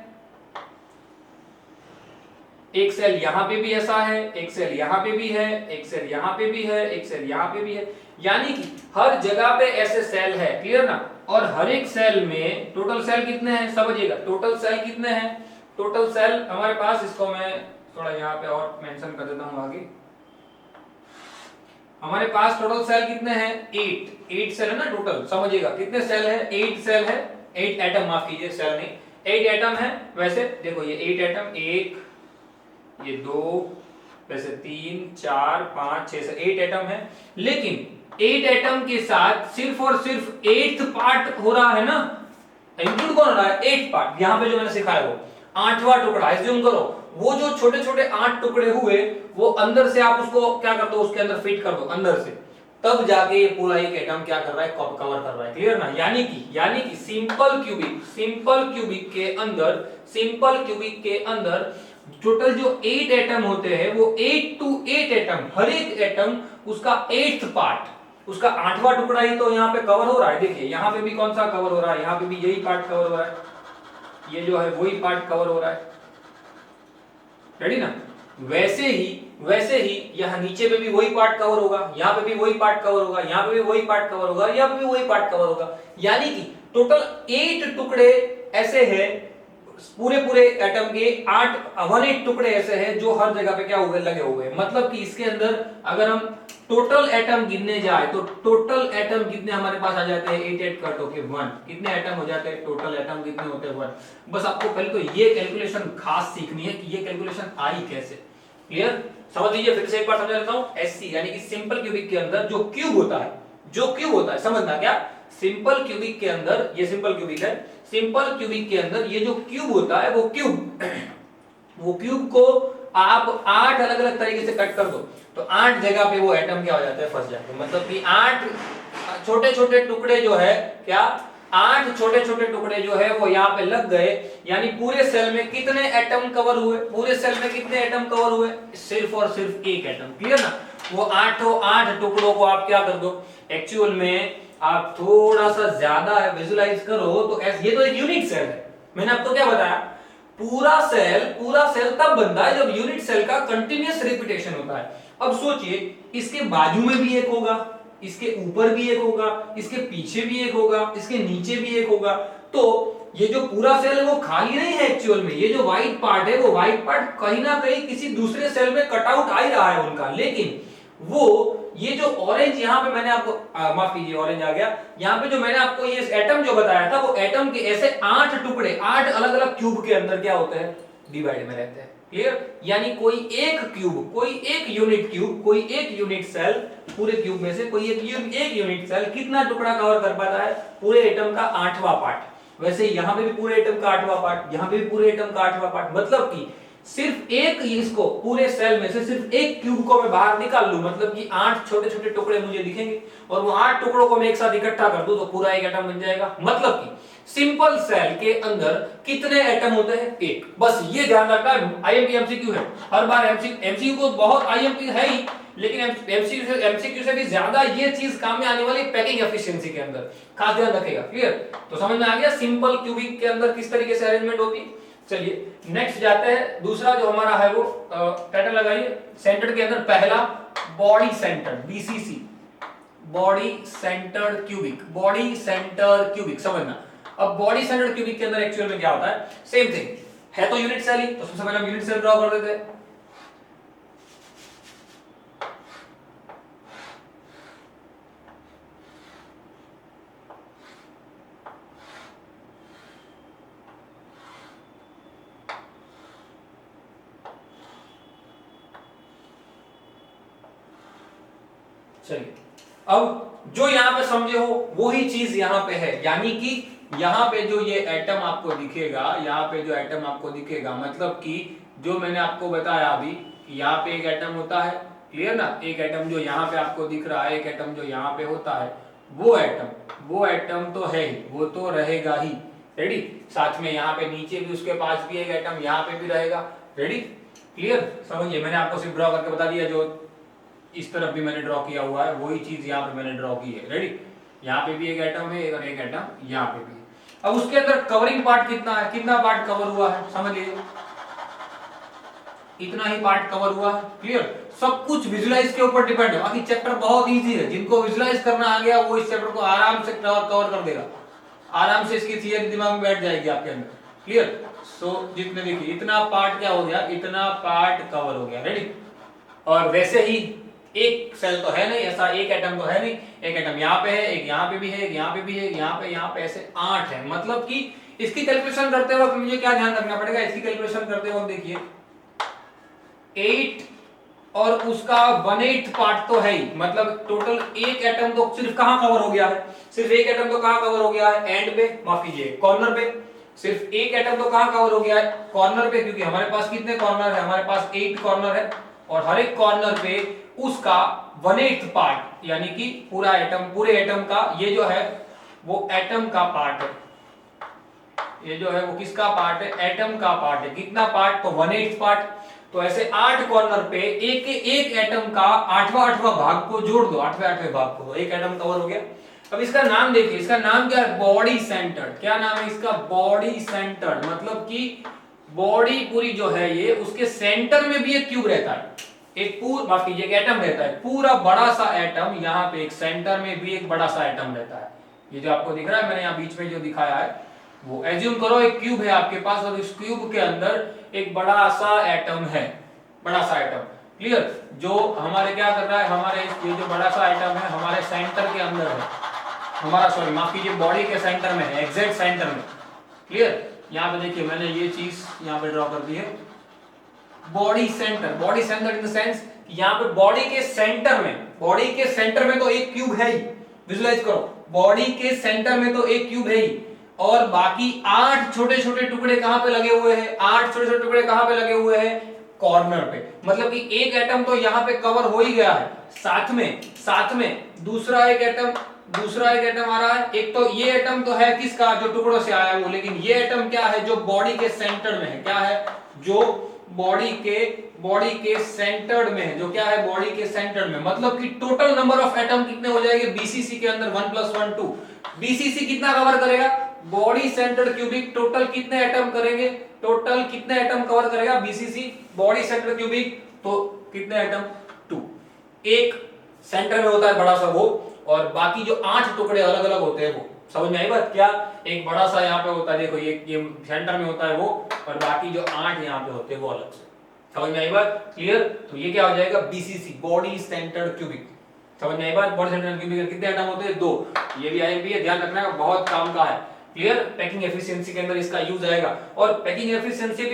एक सेल यहाँ पे भी ऐसा है, एक सेल यहाँ पे भी है, एक सेल यहाँ पे भी है, एक सेल यहाँ पे भी है, यानी कि हर जगह पे ऐसे सेल है, क्लियर ना। और हर एक सेल में टोटल सेल कितने हैं, समझिएगा, टोटल सेल कितने हैं, टोटल सेल हमारे पास, इसको मैं थोड़ा यहाँ पे और मेंशन कर देता हूँ आगे, हमारे पास टोटल सेल कितने हैं, 8 सेल है ना टोटल, समझिएगा कितने सेल है, 8 सेल है, 8 एटम, माफ कीजिए सेल नहीं, 8 एटम है। वैसे देखो ये 8 एटम, 1 ये 2, वैसे 3 4 5 6 से 8 एटम है, लेकिन 8 एटम के साथ सिर्फ और सिर्फ 8th पार्ट हो रहा है ना, इंक्लूड कौन हो रहा है, 8 पार्ट, यहां पे जो मैंने सिखाया वो 8वां टुकड़ा, एज्यूम करो वो जो छोटे छोटे 8 टुकड़े हुए वो अंदर से आप उसको क्या कर दो, उसके अंदर फिट कर दो अंदर से, तब जाके ये पूरा एक एटम क्या कर रहा है, कवर कर रहा है, क्लियर ना। यानी कि सिंपल क्यूबिक के अंदर टोटल जो 8 एटम होते हैं वो 8 to 8 एटम, हर एक एटम उसका 8th पार्ट, उसका 8वां टुकड़ा ही तो यहाँ पे कवर हो रहा है। देखिए यहाँ पे भी कौन सा कवर हो रहा है, यहाँ पे भी यही पार्ट कवर हो रहा है, ये जो है वही पार्ट कवर हो रहा है, रेडी ना। वैसे ही यहाँ नीचे पे भी वही पार्ट कवर होगा, यहाँ पे भी वही पार्ट कवर होगा, यहाँ पे भी वही पार्ट कवर होगा, यहाँ पे भी वही पार्ट कवर होगा, यानी कि टोटल 8 टुकड़े ऐसे हैं, पूरे एटम के 8 टुकड़े ऐसे हैं जो हर जगह पे क्या हुए, लगे हुए हैं। मतलब कि इसके अंदर अगर हम टोटल एटम गिनने जाए तो टोटल एटम कितने हमारे पास आ जाते हैं, 8 काटो के 1, कितने एटम हो जाते हैं, टोटल एटम कितने होते हैं 1। बस आपको पहले तो ये कैलकुलेशन खास सीखनी है कि ये कैलकुलेशन आई कैसे, क्लियर। समझ लीजिए, फिर से एक बार समझा देता हूं, एससी यानी कि सिंपल क्यूबिक के अंदर जो क्यूब होता है, समझना क्या, सिंपल क्यूबिक के अंदर, ये सिंपल क्यूबिक है, सिंपल क्यूबिक के अंदर ये जो क्यूब होता है वो क्यूब को आप 8 अलग अलग तरीके से कट कर दो तो 8 जगह पे वो एटम क्या हो जाते हैं, फंस जाते हैं। मतलब कि 8 छोटे छोटे टुकड़े जो है क्या, 8 छोटे छोटे टुकड़े जो है वो यहाँ पे लग गए, यानी पूरे सेल में कितने एटम कवर हुए, पूरे सेल में कितने एटम कवर हुए, सिर्फ और सिर्फ एक एटम, क्लियर ना। वो आठ टुकड़ों को आप क्या कर दो, एक्चुअल में आप थोड़ा सा ज्यादा विजुलाइज करो तो ये तो एक यूनिट सेल है। मैंने आपको क्या बताया, पूरा सेल तब बनता है जब यूनिट सेल का कंटिन्यूअस रिपीटेशन होता है। अब सोचिए, इसके बाजू में भी एक होगा, इसके ऊपर भी एक होगा, इसके पीछे भी एक होगा, इसके नीचे भी एक होगा। तो ये जो पूरा सेल है वो खाली नहीं है एक्चुअल में, ये जो व्हाइट पार्ट है वो व्हाइट पार्ट कहीं ना कहीं किसी दूसरे सेल में कट आउट आ ही रहा है उनका। लेकिन वो ये जो ऑरेंज यहाँ पे मैंने आपको माफ कीजिए ऑरेंज आ गया, यहाँ पे जो मैंने आपको ये एटम जो बताया था वो एटम के ऐसे 8 टुकड़े 8 अलग अलग क्यूब के अंदर क्या होते हैं, डिवाइड में रहते हैं। क्लियर? यानी कोई एक क्यूब, कोई एक यूनिट क्यूब, कोई एक यूनिट सेल, पूरे क्यूब में से कोई एक यूनिट सेल कितना टुकड़ा कवर कर पाता है, पूरे एटम का 8वां पार्ट। वैसे यहां पे भी पूरे एटम का 8वां पार्ट, यहां पे भी पूरे एटम का 8वां पार्ट। मतलब कि सिर्फ एक इसको पूरे सेल में से सिर्फ एक क्यूब को मैं बाहर निकाल लूं, मतलब कि 8 छोटे छोटे टुकड़े मुझे दिखेंगे और वो 8 टुकड़ों को मैं एक साथ इकट्ठा कर दूं तो पूरा एक एटम बन जाएगा। मतलब कि सिंपल सेल के अंदर कितने एटम होते हैं, एक। बस ये ध्यान रखना है, आईएमपी एमसीक्यू है हर बार। एमसीक्यू को बहुत आईएमपी है ही, लेकिन एमसीक्यू से भी ज्यादा ये चीज काम में आने वाली पैकिंग एफिशिएंसी के अंदर, खास ध्यान रखेगा। क्लियर? तो समझ में आ गया सिंपल क्यूबिक के अंदर किस तरीके से अरेंजमेंट होती है। चलिए नेक्स्ट जाते हैं, दूसरा जो हमारा है वो टाइटल लगाइए, सेंटर्ड के अंदर पहला body centred, BCC, body centred cubic, body centre cubic समझना। अब बॉडी सेंटर्ड क्यूबिक के अंदर एक्चुअल में क्या होता है, सेम थिंग है तो यूनिट सेल ही, तो सबसे पहले हम यूनिट सेल ड्रॉ कर देते हैं। चलिए अब जो यहां पे समझे हो वही चीज यहां पे है, यानी कि यहां पे जो ये एटम आपको दिखेगा, यहां पे जो एटम आपको दिखेगा, मतलब कि जो मैंने आपको बताया अभी, यहां पे एक एटम होता है, क्लियर ना, एक एटम जो यहां पे आपको दिख रहा है, एक एटम जो यहां पे होता है, वो एटम तो है ही, वो तो रहेगा ही। रेडी? साथ में यहाँ पे नीचे भी उसके पास भी एक एटम यहाँ पे भी रहेगा। रेडी? क्लियर? समझिए, मैंने आपको सिर्फ ड्रॉ करके बता दिया, जो इस तरफ भी मैंने ड्रॉ किया हुआ है वही चीज यहाँ पे मैंने ड्रॉ की है। रेडी? यहाँ पे भी एक एटम है और एक एटम यहाँ पे भी। अब उसके अंदर कवरिंग पार्ट कितना है, कितना पार्ट कवर हुआ है, समझ लीजिए इतना ही पार्ट कवर हुआ है। क्लियर? सब कुछ विजुलाइज के ऊपर डिपेंड है, बाकी चैप्टर बहुत इजी है, जिनको विजुलाइज करना आ गया वो इस चैप्टर को आराम से कवर कर देगा, आराम से इसकी थियरी दिमाग में बैठ जाएगी आपके अंदर। क्लियर? सो जितने देखिए इतना पार्ट क्या हो गया, इतना पार्ट कवर हो गया। रेडी? और वैसे ही एक सेल तो है नहीं, ऐसा एक एटम तो है नहीं, एक एटम यहाँ पे है, एक यहाँ पे भी है, एक यहाँ पे भी है, यहाँ पे ऐसे 8 है। मतलब कि इसकी कैलकुलेशन करते वक्त मुझे क्या ध्यान रखना पड़ेगा, इसकी कैलकुलेशन करते वक्त देखिए 8 और उसका 1/8 पार्ट तो है ही, मतलब टोटल एक एटम तो सिर्फ कहां कवर हो गया है, सिर्फ एक एटम तो कहां कवर हो गया है, एंड पे, माफ कीजिए कॉर्नर पे। सिर्फ एक एटम तो कहां कवर हो गया है, कॉर्नर पे, क्योंकि हमारे पास कितने कॉर्नर है, हमारे पास 8 कॉर्नर है और हर एक कॉर्नर पे उसका 1/8 पार्ट, यानी कि पूरा एटम, पूरे एटम का ये जो है वो एटम का पार्ट है, ये जो है वो किसका पार्ट है, एटम का पार्ट है। कितना पार्ट, तो 1/8 पार्ट। तो ऐसे 8 कॉर्नर पे एक एटम का 8वां भाग को जोड़ दो, 8वें भाग को, एक एटम कवर हो गया। अब इसका नाम देखिए, इसका नाम क्या है, बॉडी सेंटर्ड। क्या नाम है इसका, बॉडी सेंटर्ड। मतलब कि बॉडी पूरी जो है ये, उसके सेंटर में भी एक क्यूब रहता है, एक माफ कीजिए एक एटम रहता है, पूरा बड़ा सा एटम, यहाँ पे एक सेंटर में भी एक बड़ा सा एटम रहता है। ये जो आपको दिख रहा है, मैंने यहाँ बीच में जो दिखाया है वो एज्यूम करो एक क्यूब है आपके पास और इस क्यूब के अंदर एक बड़ा सा एटम है, बड़ा सा एटम। क्लियर? जो हमारे क्या कर रहा है, हमारे ये जो बड़ा सा एटम है हमारे सेंटर के अंदर है, हमारा सॉरी माफ कीजिए बॉडी के सेंटर में है, एग्जैक्ट सेंटर में। क्लियर? यहाँ पे देखिए मैंने ये चीज यहाँ पे ड्रॉ कर दी है, body centre. Body centre in the sense यहाँ पे बॉडी के सेंटर में तो एक क्यूब है ही, विजुलाइज करो, बॉडी के सेंटर में तो एक क्यूब है ही, और बाकी 8 छोटे छोटे टुकड़े कहां पे लगे हुए हैं, 8 छोटे छोटे टुकड़े कहां पे लगे हुए हैं, कॉर्नर पे। मतलब कि एक एटम तो यहाँ पे कवर हो ही गया है, साथ में दूसरा एक एटम आ रहा है। एक तो ये एटम तो है किसका, जो टुकड़ों से आया है वो, लेकिन ये एटम क्या है, जो बॉडी के सेंटर में है, क्या है, जो बॉडी के सेंटर्ड में है, जो क्या है बॉडी के सेंटर्ड में, मतलब कि टोटल नंबर ऑफ एटम कितने हो जाएंगे बीसीसी के अंदर 1 + 1 2। बीसीसी कितना कवर करेगा, बॉडी सेंटर्ड क्यूबिक टोटल कितने एटम करेंगे, टोटल कितने एटम कवर करेगा बीसीसी बॉडी सेंटर्ड क्यूबिक, तो कितने एटम 2। एक सेंटर में होता है बड़ा सा वो, और बाकी जो 8 टुकड़े अलग अलग होते हैं वो, समझ में आई बात क्या, एक बड़ा सा यहाँ पे होता है, देखो ये सेंटर में होता है वो, और बाकी जो 8 यहाँ पे होते हैं वो अलग से, समझ में आई बात क्लियर। तो ये क्या हो जाएगा बीसीसी बॉडी सेंटर्ड क्यूबिक, समझ में आई बात। बॉडी सेंटर्ड क्यूबिक कितने एटम होते हैं 2, ये भी आईएमपी है, ध्यान रखना बहुत काम का है, क्लियर। पैकिंग एफिशिएंसी के अंदर इसका यूज आएगा, और पैकिंग एफिशिएंसी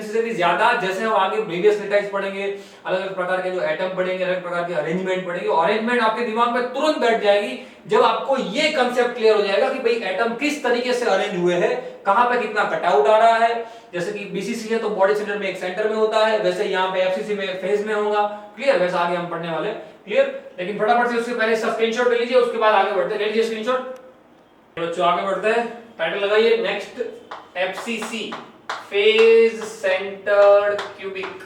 से भी ज्यादा, जैसे हम आगे प्रीवियस लेक्चर्स पढ़ेंगे, अलग अलग प्रकार के जो एटम पढ़ेंगे, अलग प्रकार के अरेंजमेंट पढ़ेंगे, अरेंजमेंट आपके दिमाग में तुरंत बैठ जाएगी जब आपको ये कांसेप्ट क्लियर हो जाएगा कि भाई एटम किस तरीके से अरेंज हुए हैं, कहां पे कितना कटआउट आ रहा है। जैसे कि बीसीसी है तो बॉडी सेंटर में एक सेंटर में होता है, वैसे यहाँ पे एफसीसी में फेज में होगा, क्लियर। वैसे आगे हम पढ़ने वाले, क्लियर। लेकिन फटाफट से उसके पहले स्क्रीनशॉट ले लीजिए, उसके बाद आगे बढ़ते हैं। ले लीजिए स्क्रीनशॉट बच्चों, आगे बढ़ते हैं, टाइटल लगाइए next FCC phase centred cubic,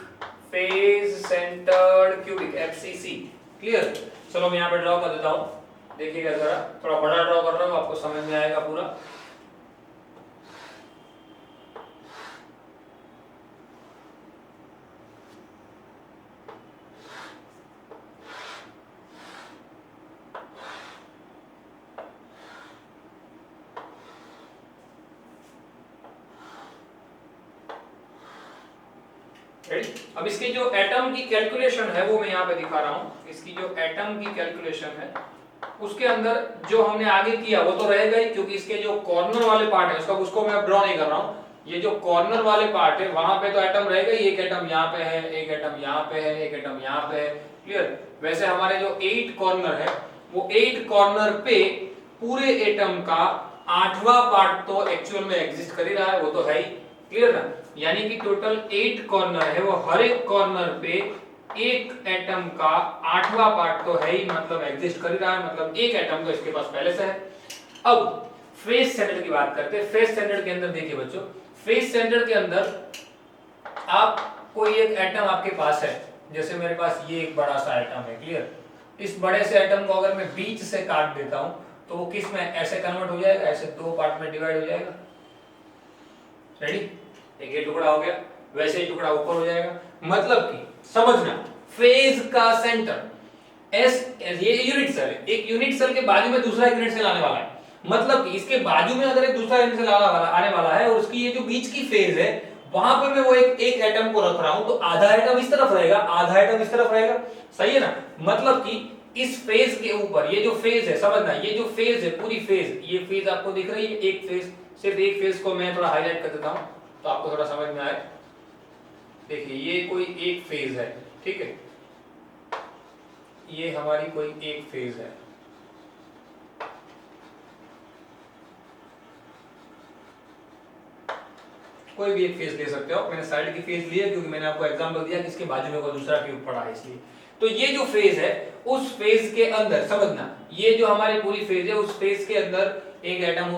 phase centred cubic FCC, clear. चलो मैं यहाँ पे ड्रॉ कर देता हूँ, देखिएगा जरा, थोड़ा बड़ा ड्रॉ कर रहा हूँ, आपको समझ में आएगा पूरा। अब इसके जो एटम की कैलकुलेशन है वो मैं यहाँ पे दिखा रहा हूँ। इसकी जो एटम की कैलकुलेशन है उसके अंदर जो हमने आगे किया वो तो रहेगा ही, क्योंकि इसके जो कॉर्नर वाले पार्ट है उसको मैं ड्रॉ नहीं कर रहा हूँ। ये जो कॉर्नर वाले पार्ट है वहां पे तो एटम रहेगा ही, एक एटम यहाँ पे है, एक एटम यहाँ पे है, एक एटम यहाँ पे है, क्लियर। वैसे हमारे जो 8 कॉर्नर है वो 8 कॉर्नर पे पूरे एटम का 8वां पार्ट तो एक्चुअल में एग्जिस्ट कर ही रहा है, वो तो है ही, क्लियर ना। यानी कि टोटल 8 कॉर्नर है, वो हर एक कॉर्नर पे एक एटम का 8वां पार्ट तो है ही, मतलब एग्जिस्ट कर ही रहा है, मतलब एक एटम तो इसके पास पहले से है। अब फेज सेंटर की बात करते हैं। फेज सेंटर के अंदर देखिए बच्चों, फेज सेंटर के अंदर आप कोई एक एटम आपके पास है, जैसे मेरे पास ये एक बड़ा सा एटम है, क्लियर। इस बड़े से एटम को अगर मैं बीच से काट देता हूं तो वो किस में ऐसे कन्वर्ट हो जाएगा, ऐसे 2 पार्ट में डिवाइड हो जाएगा, रेडी। एक ये टुकड़ा हो गया, वैसे ही टुकड़ा ऊपर हो जाएगा, मतलब कि समझना फेज का सेंटर एस, ये यूनिट सेल है, एक यूनिट सेल के बाजू में दूसरा यूनिट सेल आने वाला है, मतलब कि इसके बाजू में अगर एक दूसरा यूनिट सेल आने वाला है और उसकी ये जो बीच की फेज है वहां पर मैं वो एक एटम को रख रहा हूं, तो आधा एटम इस तरफ रहेगा, आधा एटम इस तरफ रहेगा, सही है ना। मतलब कि इस फेज के ऊपर ये जो फेज है, समझना ये जो फेज है पूरी फेज, ये फेज आपको दिख रही है, एक फेज, सिर्फ एक फेज को मैं थोड़ा हाईलाइट कर देता हूं तो आपको थोड़ा समझ में आए। देखिए ये कोई एक फेज है, ठीक है, ये हमारी कोई एक फेज है, कोई भी एक फेज ले सकते हो। मैंने साइड की फेज ली है क्योंकि मैंने आपको एग्जांपल दिया कि इसके बाजू में कोई दूसरा क्यूब पड़ा है इसलिए। तो ये जो फेज है उस फेज के अंदर समझना, ये जो हमारी पूरी फेज है उस फेज के अंदर एक एटम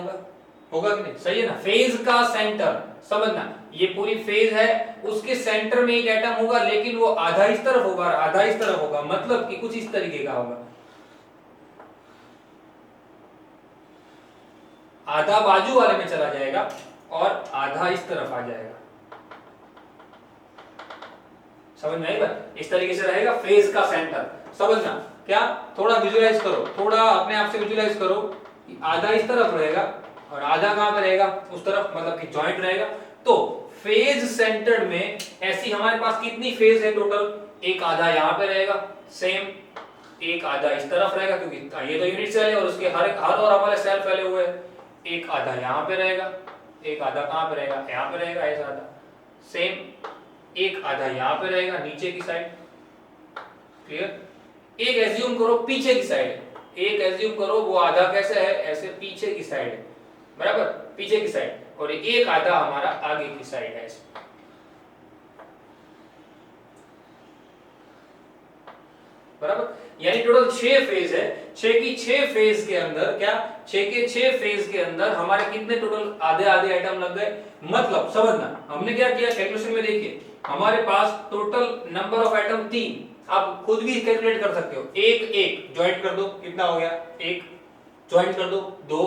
होगा कि नहीं, सही है ना। फेज का सेंटर समझना, ये पूरी फेज है, उसके सेंटर में एक एटम होगा, लेकिन वो आधा इस तरफ होगा आधा इस तरफ होगा, मतलब कि कुछ इस तरीके का होगा, आधा बाजू वाले में चला जाएगा और आधा इस तरफ आ जाएगा, समझ में आई बात। इस तरीके से रहेगा फेज का सेंटर, समझना क्या, थोड़ा विजुअलाइज करो, थोड़ा अपने आप से विजुअलाइज करो, आधा इस तरफ रहेगा और आधा कहां पे रहेगा, उस तरफ, मतलब कि जॉइंट रहेगा। तो फेज सेंटर्ड में ऐसी हमारे पास कितनी फेज है टोटल, एक आधा यहाँ पे रहेगा, सेम एक आधा इस तरफ रहेगा, क्योंकि ये तो यूनिट सेल है और उसके हर और हमारे सेल फैले हुए हैं, एक आधा यहाँ पे रहेगा, एक आधा कहां पे रहेगा, यहाँ पे रहेगा ऐसा आधा, सेम एक आधा यहाँ पे रहेगा नीचे की साइड, क्लियर। एक एज्यूम करो पीछे की साइड, एक एज्यूम करो वो आधा कैसे है, ऐसे पीछे की साइड है, बराबर, पीछे की साइड, और एक आधा हमारा आगे की साइड है ऐसे, बराबर। यानी टोटल 6 फेज है, 6 की 6 फेज के अंदर क्या, 6 के 6 फेज के अंदर हमारे कितने टोटल आधे आधे आइटम लग गए, मतलब समझना हमने क्या किया कैलकुलेशन में, देखिए हमारे पास टोटल नंबर ऑफ एटम 3, आप खुद भी कैलकुलेट कर सकते हो। एक एक ज्वाइंट कर दो, कितना हो गया, एक ज्वाइंट कर दो, दो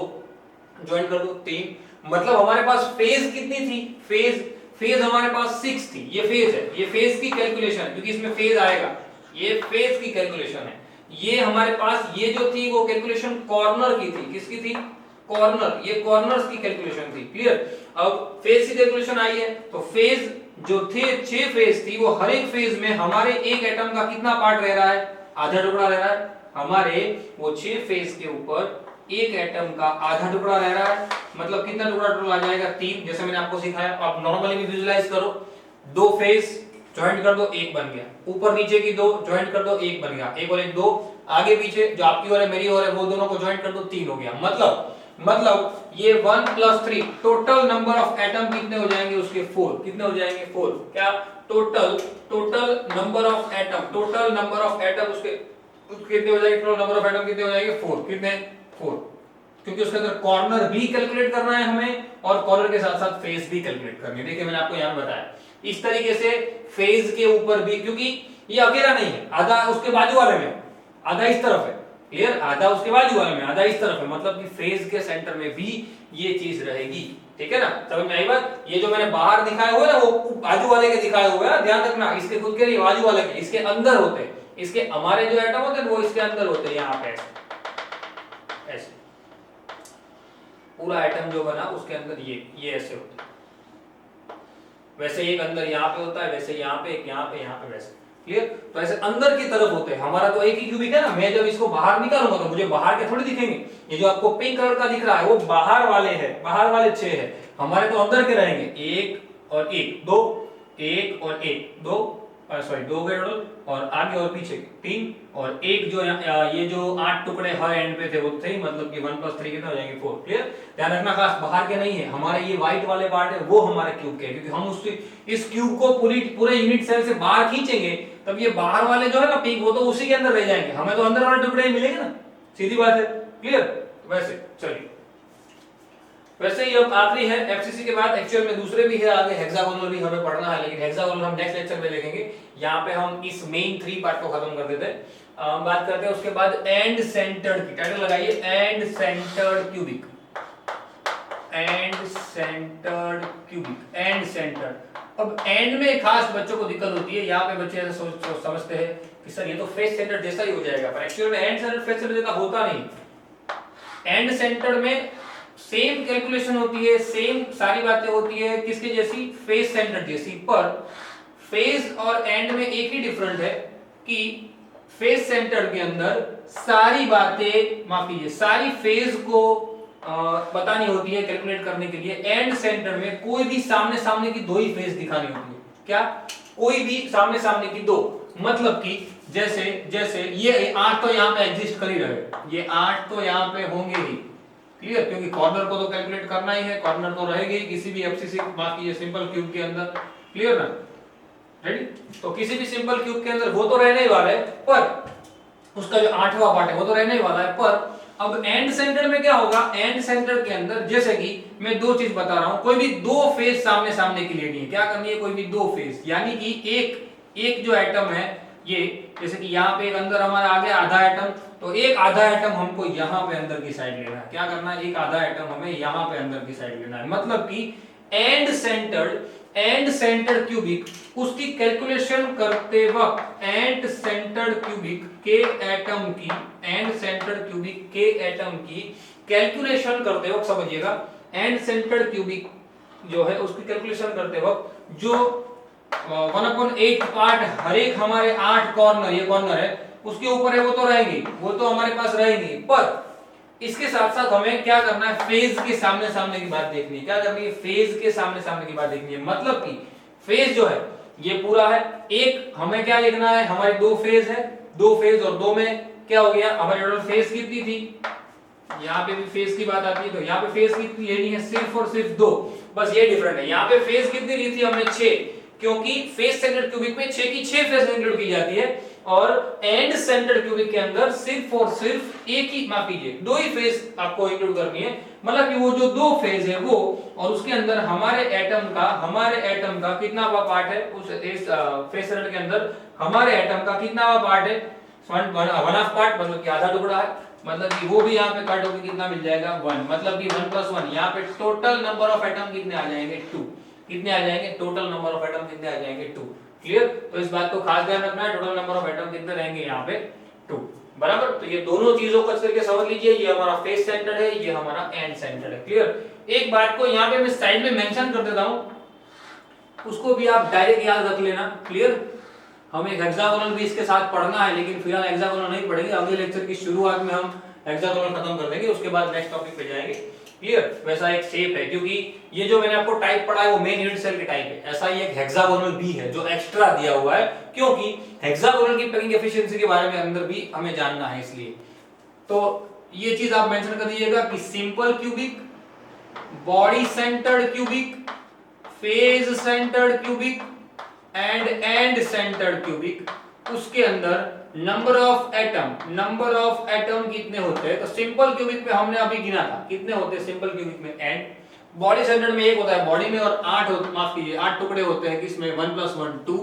ज्वाइंट कर दो, तीन। मतलब हमारे पास फेज कितनी थी, फेज हमारे पास 6 थी। ये फेज है, ये फेज की कैलकुलेशन, क्योंकि इसमें फेज आएगा, ये फेज की कैलकुलेशन है। ये हमारे पास ये जो थी वो कैलकुलेशन कॉर्नर की थी, किसकी थी, कॉर्नर, ये कॉर्नर्स की कैलकुलेशन थी। क्लियर। अब फेज की कैलकुलेशन आई है, तो फेज जो थे 6 फेज थी, वो हर एक फेज में हमारे एक एटम का कितना पार्ट रह रहा है, आधा टुकड़ा रह रहा है। हमारे वो 6 फेज के ऊपर एक एटम का आधा टुकड़ा रह रहा है। मतलब कितना टुकड़ा टोटल आ जाएगा, 3। जैसे मैंने आपको सिखाया, आप नॉर्मली भी विजुलाइज करो, दो फेज ज्वाइंट कर दो, एक बन गया। ऊपर नीचे की दो ज्वाइंट कर दो, एक बन गया। एक और एक दो, आगे पीछे जो आपकी ओर है मेरी ओर है, वो दोनों को ज्वाइंट कर दो, 3 हो गया। मतलब ये 1 + 3 टोटल नंबर ऑफ एटम कितने हो जाएंगे उसके, 4। कितने हो जाएंगे, 4। क्या टोटल नंबर ऑफ एटम उसके कितने हो जाएंगे, टोटल नंबर ऑफ एटम कितने हो जाएंगे, 4। कितने, 4। क्योंकि उसके अंदर कॉर्नर भी कैलकुलेट करना है हमें, और कॉर्नर के साथ साथ फेस भी कैलकुलेट करनी है। देखिए मैंने आपको यहां बताया इस तरीके से फेज के ऊपर भी, क्योंकि ये अकेला नहीं है, आधा उसके बाजू वाले में, आधा इस तरफ है। क्लियर, आधा उसके बाजू वाले में, आधा इस तरफ है। मतलब कि फेज के सेंटर में भी ये चीज रहेगी। ठीक है ना, समझ में आई बात। ये जो मैंने बाहर दिखाए हुए ना, वो बाजू वाले के दिखाए हुए हैं, ध्यान रखना। इसके खुद के नहीं, बाजू वाले के, इसके अंदर होते हैं। इसके हमारे जो एटम होते हैं वो इसके अंदर होते हैं, यहाँ पे ऐसे पूरा एटम जो बना उसके अंदर ये ऐसे होता है। वैसे एक अंदर यहाँ पे होता है, वैसे यहाँ पे, एक यहाँ पे, वैसे। क्लियर। तो ऐसे अंदर की तरफ होते हैं। हमारा तो एक ही क्यूबिक है ना, मैं जब इसको बाहर निकालूंगा तो मुझे बाहर के थोड़ी दिखेंगे। ये जो आपको पिंक कलर का दिख रहा है वो बाहर वाले हैं, बाहर वाले 6 है। हमारे तो अंदर के रहेंगे, 1 और 1 2, 1 और 1 2, सॉरी 2 गए टोटल, और आगे और पीछे 3, और एक जो ये जो 8 टुकड़े हर एंड पे थे वो थे, मतलब कि 1 + 3 कितना हो जाएंगे, 4। क्लियर। ध्यान रखना, खास बाहर के नहीं है, हमारे ये व्हाइट वाले पार्ट है वो हमारे क्यूब के, क्योंकि हम उससे इस क्यूब को पूरे यूनिट सेल से बाहर खींचेंगे, तब ये बाहर वाले जो है ना पिंक, वो तो उसी के अंदर रह जाएंगे, हमें तो अंदर वाले टुकड़े ही मिलेंगे ना, सीधी बात है। क्लियर। वैसे चलिए, वैसे ही अब आखिरी है एफसीसी के बाद। एक्चुअल में दूसरे भी है आगे, हेक्सागोनल भी हमें पढ़ना है, लेकिन हेक्सागोनल हम नेक्स्ट लेक्चर में देखेंगे। यहाँ पे हम इस मेन 3 पार्ट को खत्म कर देते हैं। बात करते हैं उसके बाद एंड सेंटर्ड की। टाइटल लगाइए, and centred cubic. And centred cubic, and centred. अब एंड में खास बच्चों को दिक्कत होती है, यहाँ पे बच्चे ऐसे समझते हैं कि सर ये तो फेस सेंटर्ड जैसा ही हो जाएगा, पर एक्चुअल में एंड सेंटर्ड फेस सेंटर्ड जैसा होता नहीं। एंड सेंटर्ड में सेम कैलकुलेशन होती है, सेम सारी बातें होती है, किसके जैसी, फेस सेंटर्ड जैसी। पर फेज और एंड में एक ही डिफरेंट है कि फेस सेंटर्ड के अंदर सारी बातें, माफ कीजिए, सारी फेज को बतानी होती है कैलकुलेट करने के लिए। एंड सेंटर में कोई भी सामने सामने की 2 ही फेज दिखानी होती है। क्या, कोई भी सामने सामने की 2, मतलब कि जैसे ये 8 तो यहाँ पे एग्जिस्ट कर ही रहे, ये 8 तो यहाँ पे होंगे ही। क्लियर, क्योंकि कॉर्नर को तो कैलकुलेट करना ही है, कॉर्नर तो रहेगी किसी भी एफसीसी, बाकी ये सिंपल क्यूब के अंदर। क्लियर ना, रेडी। तो किसी भी सिंपल क्यूब के अंदर वो तो रहने ही वाला है, पर उसका जो 8वां पार्ट है वो तो रहने ही वाला है। पर अब एंड सेंटर में क्या होगा, एंड सेंटर के अंदर जैसे कि मैं 2 चीज बता रहा हूं, कोई भी 2 फेज सामने सामने की लेनी है। क्या करनी है, कोई भी 2 फेज, यानी कि एक जो एटम है, ये जैसे कि यहाँ पे एक अंदर हमारा आ गया आधा एटम, तो एक आधा एटम हमको यहाँ पे अंदर की साइड लेना है। क्या करना है, एक आधा एटम हमें यहाँ पे अंदर की साइड लेना है। मतलब कि एंड सेंटर्ड क्यूबिक, उसकी कैलकुलेशन करते वक्त एंड सेंटर्ड क्यूबिक के एटम की, एंड सेंटर्ड क्यूबिक के एटम की कैलकुलेशन करते वक्त समझिएगा, एंड सेंटर्ड क्यूबिक जो है उसकी कैलकुलेशन करते वक्त जो 1/8 पार्ट हर एक हमारे 8 कॉर्नर, ये कॉर्नर है उसके ऊपर है, वो तो रहेंगे, वो तो हमारे पास रहेंगे। पर इसके साथ साथ हमें क्या करना है, फेज के सामने सामने की बात देखनी है। क्या करनी है, फेज के सामने सामने की बात देखनी है। मतलब कि फेज जो है ये पूरा है, एक हमें क्या लिखना है, हमारी 2 फेज है, 2 फेज और 2 में क्या हो गया, हमारी टोटल फेज कितनी थी, यहाँ पे भी फेज की बात आती है, तो यहाँ पे फेज कितनी लेनी है, सिर्फ और सिर्फ 2, बस ये डिफरेंट है। यहाँ पे फेज कितनी ली थी हमने, 6, क्योंकि फेज सेंटर्ड क्यूबिक में 6 की 6 फेज इंक्लूड की जाती है। और एंड सेंटर्ड क्यूबिक के अंदर सिर्फ और सिर्फ एक ही, माफ कीजिए, दो ही फेज आपको इंक्लूड करनी है। मतलब कि वो जो दो फेज है वो, और उसके अंदर हमारे एटम का कितना पार्ट है, उस इस फेज सेंटर के अंदर हमारे एटम का कितना पार्ट है, वन ऑफ पार्ट, मतलब कि आधा टुकड़ा है। मतलब कि वो भी यहाँ पे कट होकर कितना मिल जाएगा, 1। मतलब कि 1 + 1, यहाँ पे टोटल नंबर ऑफ एटम कितने आ जाएंगे, 2। कितने आ जाएंगे, टोटल नंबर ऑफ एटम कितने आ जाएंगे, 2। क्लियर? तो इस बात को खास ध्यान रखना है, टोटल नंबर ऑफ एटम कितने रहेंगे यहाँ पे, 2। बराबर? तो ये दोनों चीजों को अच्छे तरीके से समझ लीजिए, ये हमारा फेस सेंटर है, ये हमारा एंड सेंटर है। क्लियर? एक बात को यहाँ पे मैं साइड में मेंशन कर देता हूँ, उसको भी आप डायरेक्ट याद रख लेना। क्लियर? हमें हेक्सागोनल भी इसके साथ पढ़ना है, लेकिन फिलहाल हेक्सागोनल नहीं पढ़ेंगे, अगले लेक्चर की शुरुआत में हम हेक्सागोनल खत्म कर देंगे, उसके बाद नेक्स्ट टॉपिक पे जाएंगे। क्लियर? वैसा एक शेप है, क्योंकि ये जो मैंने आपको टाइप पढ़ा है वो मेन यूनिट सेल के टाइप है, ऐसा ही एक हेक्सागोनल भी है जो एक्स्ट्रा दिया हुआ है, क्योंकि हेक्सागोनल की पैकिंग एफिशिएंसी के बारे में अंदर भी हमें जानना है, इसलिए। तो ये चीज आप मेंशन कर दीजिएगा कि simple cubic, body centred cubic, phase centred cubic and centred cubic, उसके अंदर नंबर ऑफ एटम कितने होते हैं। तो सिंपल क्यूबिक में हमने अभी गिना था कितने होते हैं सिंपल क्यूबिक में, एंड बॉडी सेंटर्ड में एक होता है बॉडी में, और 8 टुकड़े होते हैं किसमें, 1 + 1 2।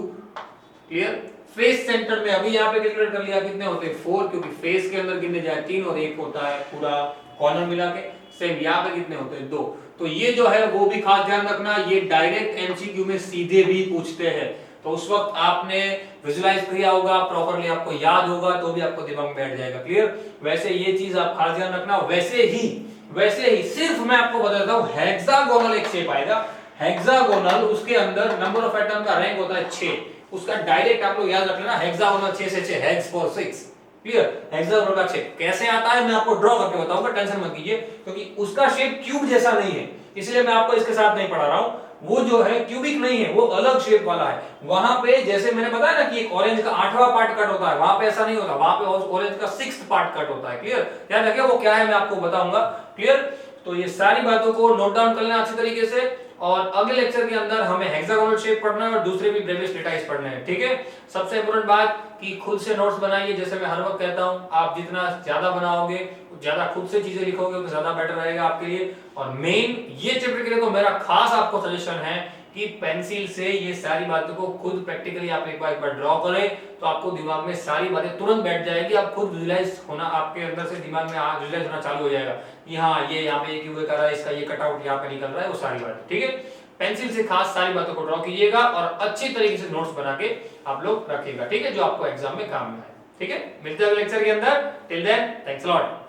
क्लियर? फेस सेंटर में अभी यहाँ पे कैलकुलेट कर लिया कितने होते हैं, 4, क्योंकि फेस के अंदर गिने जाए 3 और 1 होता है पूरा कॉर्नर मिला के। सेम यहाँ पे कितने होते हैं, 2। तो ये जो है वो भी खास ध्यान रखना, ये डायरेक्ट एमसीक्यू में सीधे भी पूछते हैं, तो उस वक्त आपने विजुलाइज किया होगा प्रॉपर्ली, आपको याद होगा, तो भी आपको दिमाग में बैठ जाएगा। क्लियर? वैसे ये चीज आप खास ध्यान रखना। वैसे ही सिर्फ मैं आपको बताता हूँ, हेक्सागोनल एक शेप आएगा, हेक्सागोनल, उसके अंदर नंबर ऑफ एटम का रैंक होता है 6, उसका डायरेक्ट आप लोग याद रख लेना, हेक्सागोनल 6 से 6, हेक्स फॉर 6। क्लियर? हेक्सागोनल का शेप कैसे आता है मैं आपको ड्रॉ करके बताऊंगा, टेंशन मत कीजिए, क्योंकि उसका शेप क्यूब जैसा नहीं है, इसलिए मैं आपको इसके साथ नहीं पढ़ा रहा हूं। वो जो है क्यूबिक नहीं है, वो अलग शेप वाला है। वहां पे जैसे मैंने बताया ना कि एक ऑरेंज का 8वां पार्ट कट होता है, वहां पे ऐसा नहीं होता, वहां पे ऑरेंज का 6th पार्ट कट होता है। क्लियर? ध्यान रखिए वो क्या है मैं आपको बताऊंगा। क्लियर? तो ये सारी बातों को नोट डाउन कर लेना अच्छी तरीके से, और अगले लेक्चर के अंदर हमें हेक्सागोनल शेप पढ़ना है और दूसरे भी ब्रेवियस डेटाइज पढ़ने हैं। ठीक है? सबसे इंपॉर्टेंट बात कि खुद से नोट्स बनाइए, जैसे मैं हर वक्त कहता हूं, आप जितना ज्यादा बनाओगे, ज्यादा खुद से चीजें लिखोगे, तो ज्यादा बेटर रहेगा आपके लिए। और मेन ये चैप्टर के लिए तो मेरा खास आपको सजेशन है कि पेंसिल से ये सारी बातों को खुद प्रैक्टिकली आप एक बार ड्रॉ करें, तो आपको दिमाग में सारी बातें तुरंत बैठ जाएगी, आप खुद विजुलाइज होना, आपके अंदर से दिमाग में विजुलाइज होना चालू हो जाएगा कि हाँ ये यहाँ पे क्यों कर रहा है, इसका ये कटआउट यहाँ पे निकल रहा है, वो सारी बातें। ठीक है? पेंसिल से खास सारी बातों को ड्रॉ कीजिएगा और अच्छी तरीके से नोट्स बना के आप लोग रखिएगा। ठीक है? जो आपको एग्जाम में काम में आए। ठीक है? मिलते हैं अगले लेक्चर के अंदर। Till then, thanks a lot.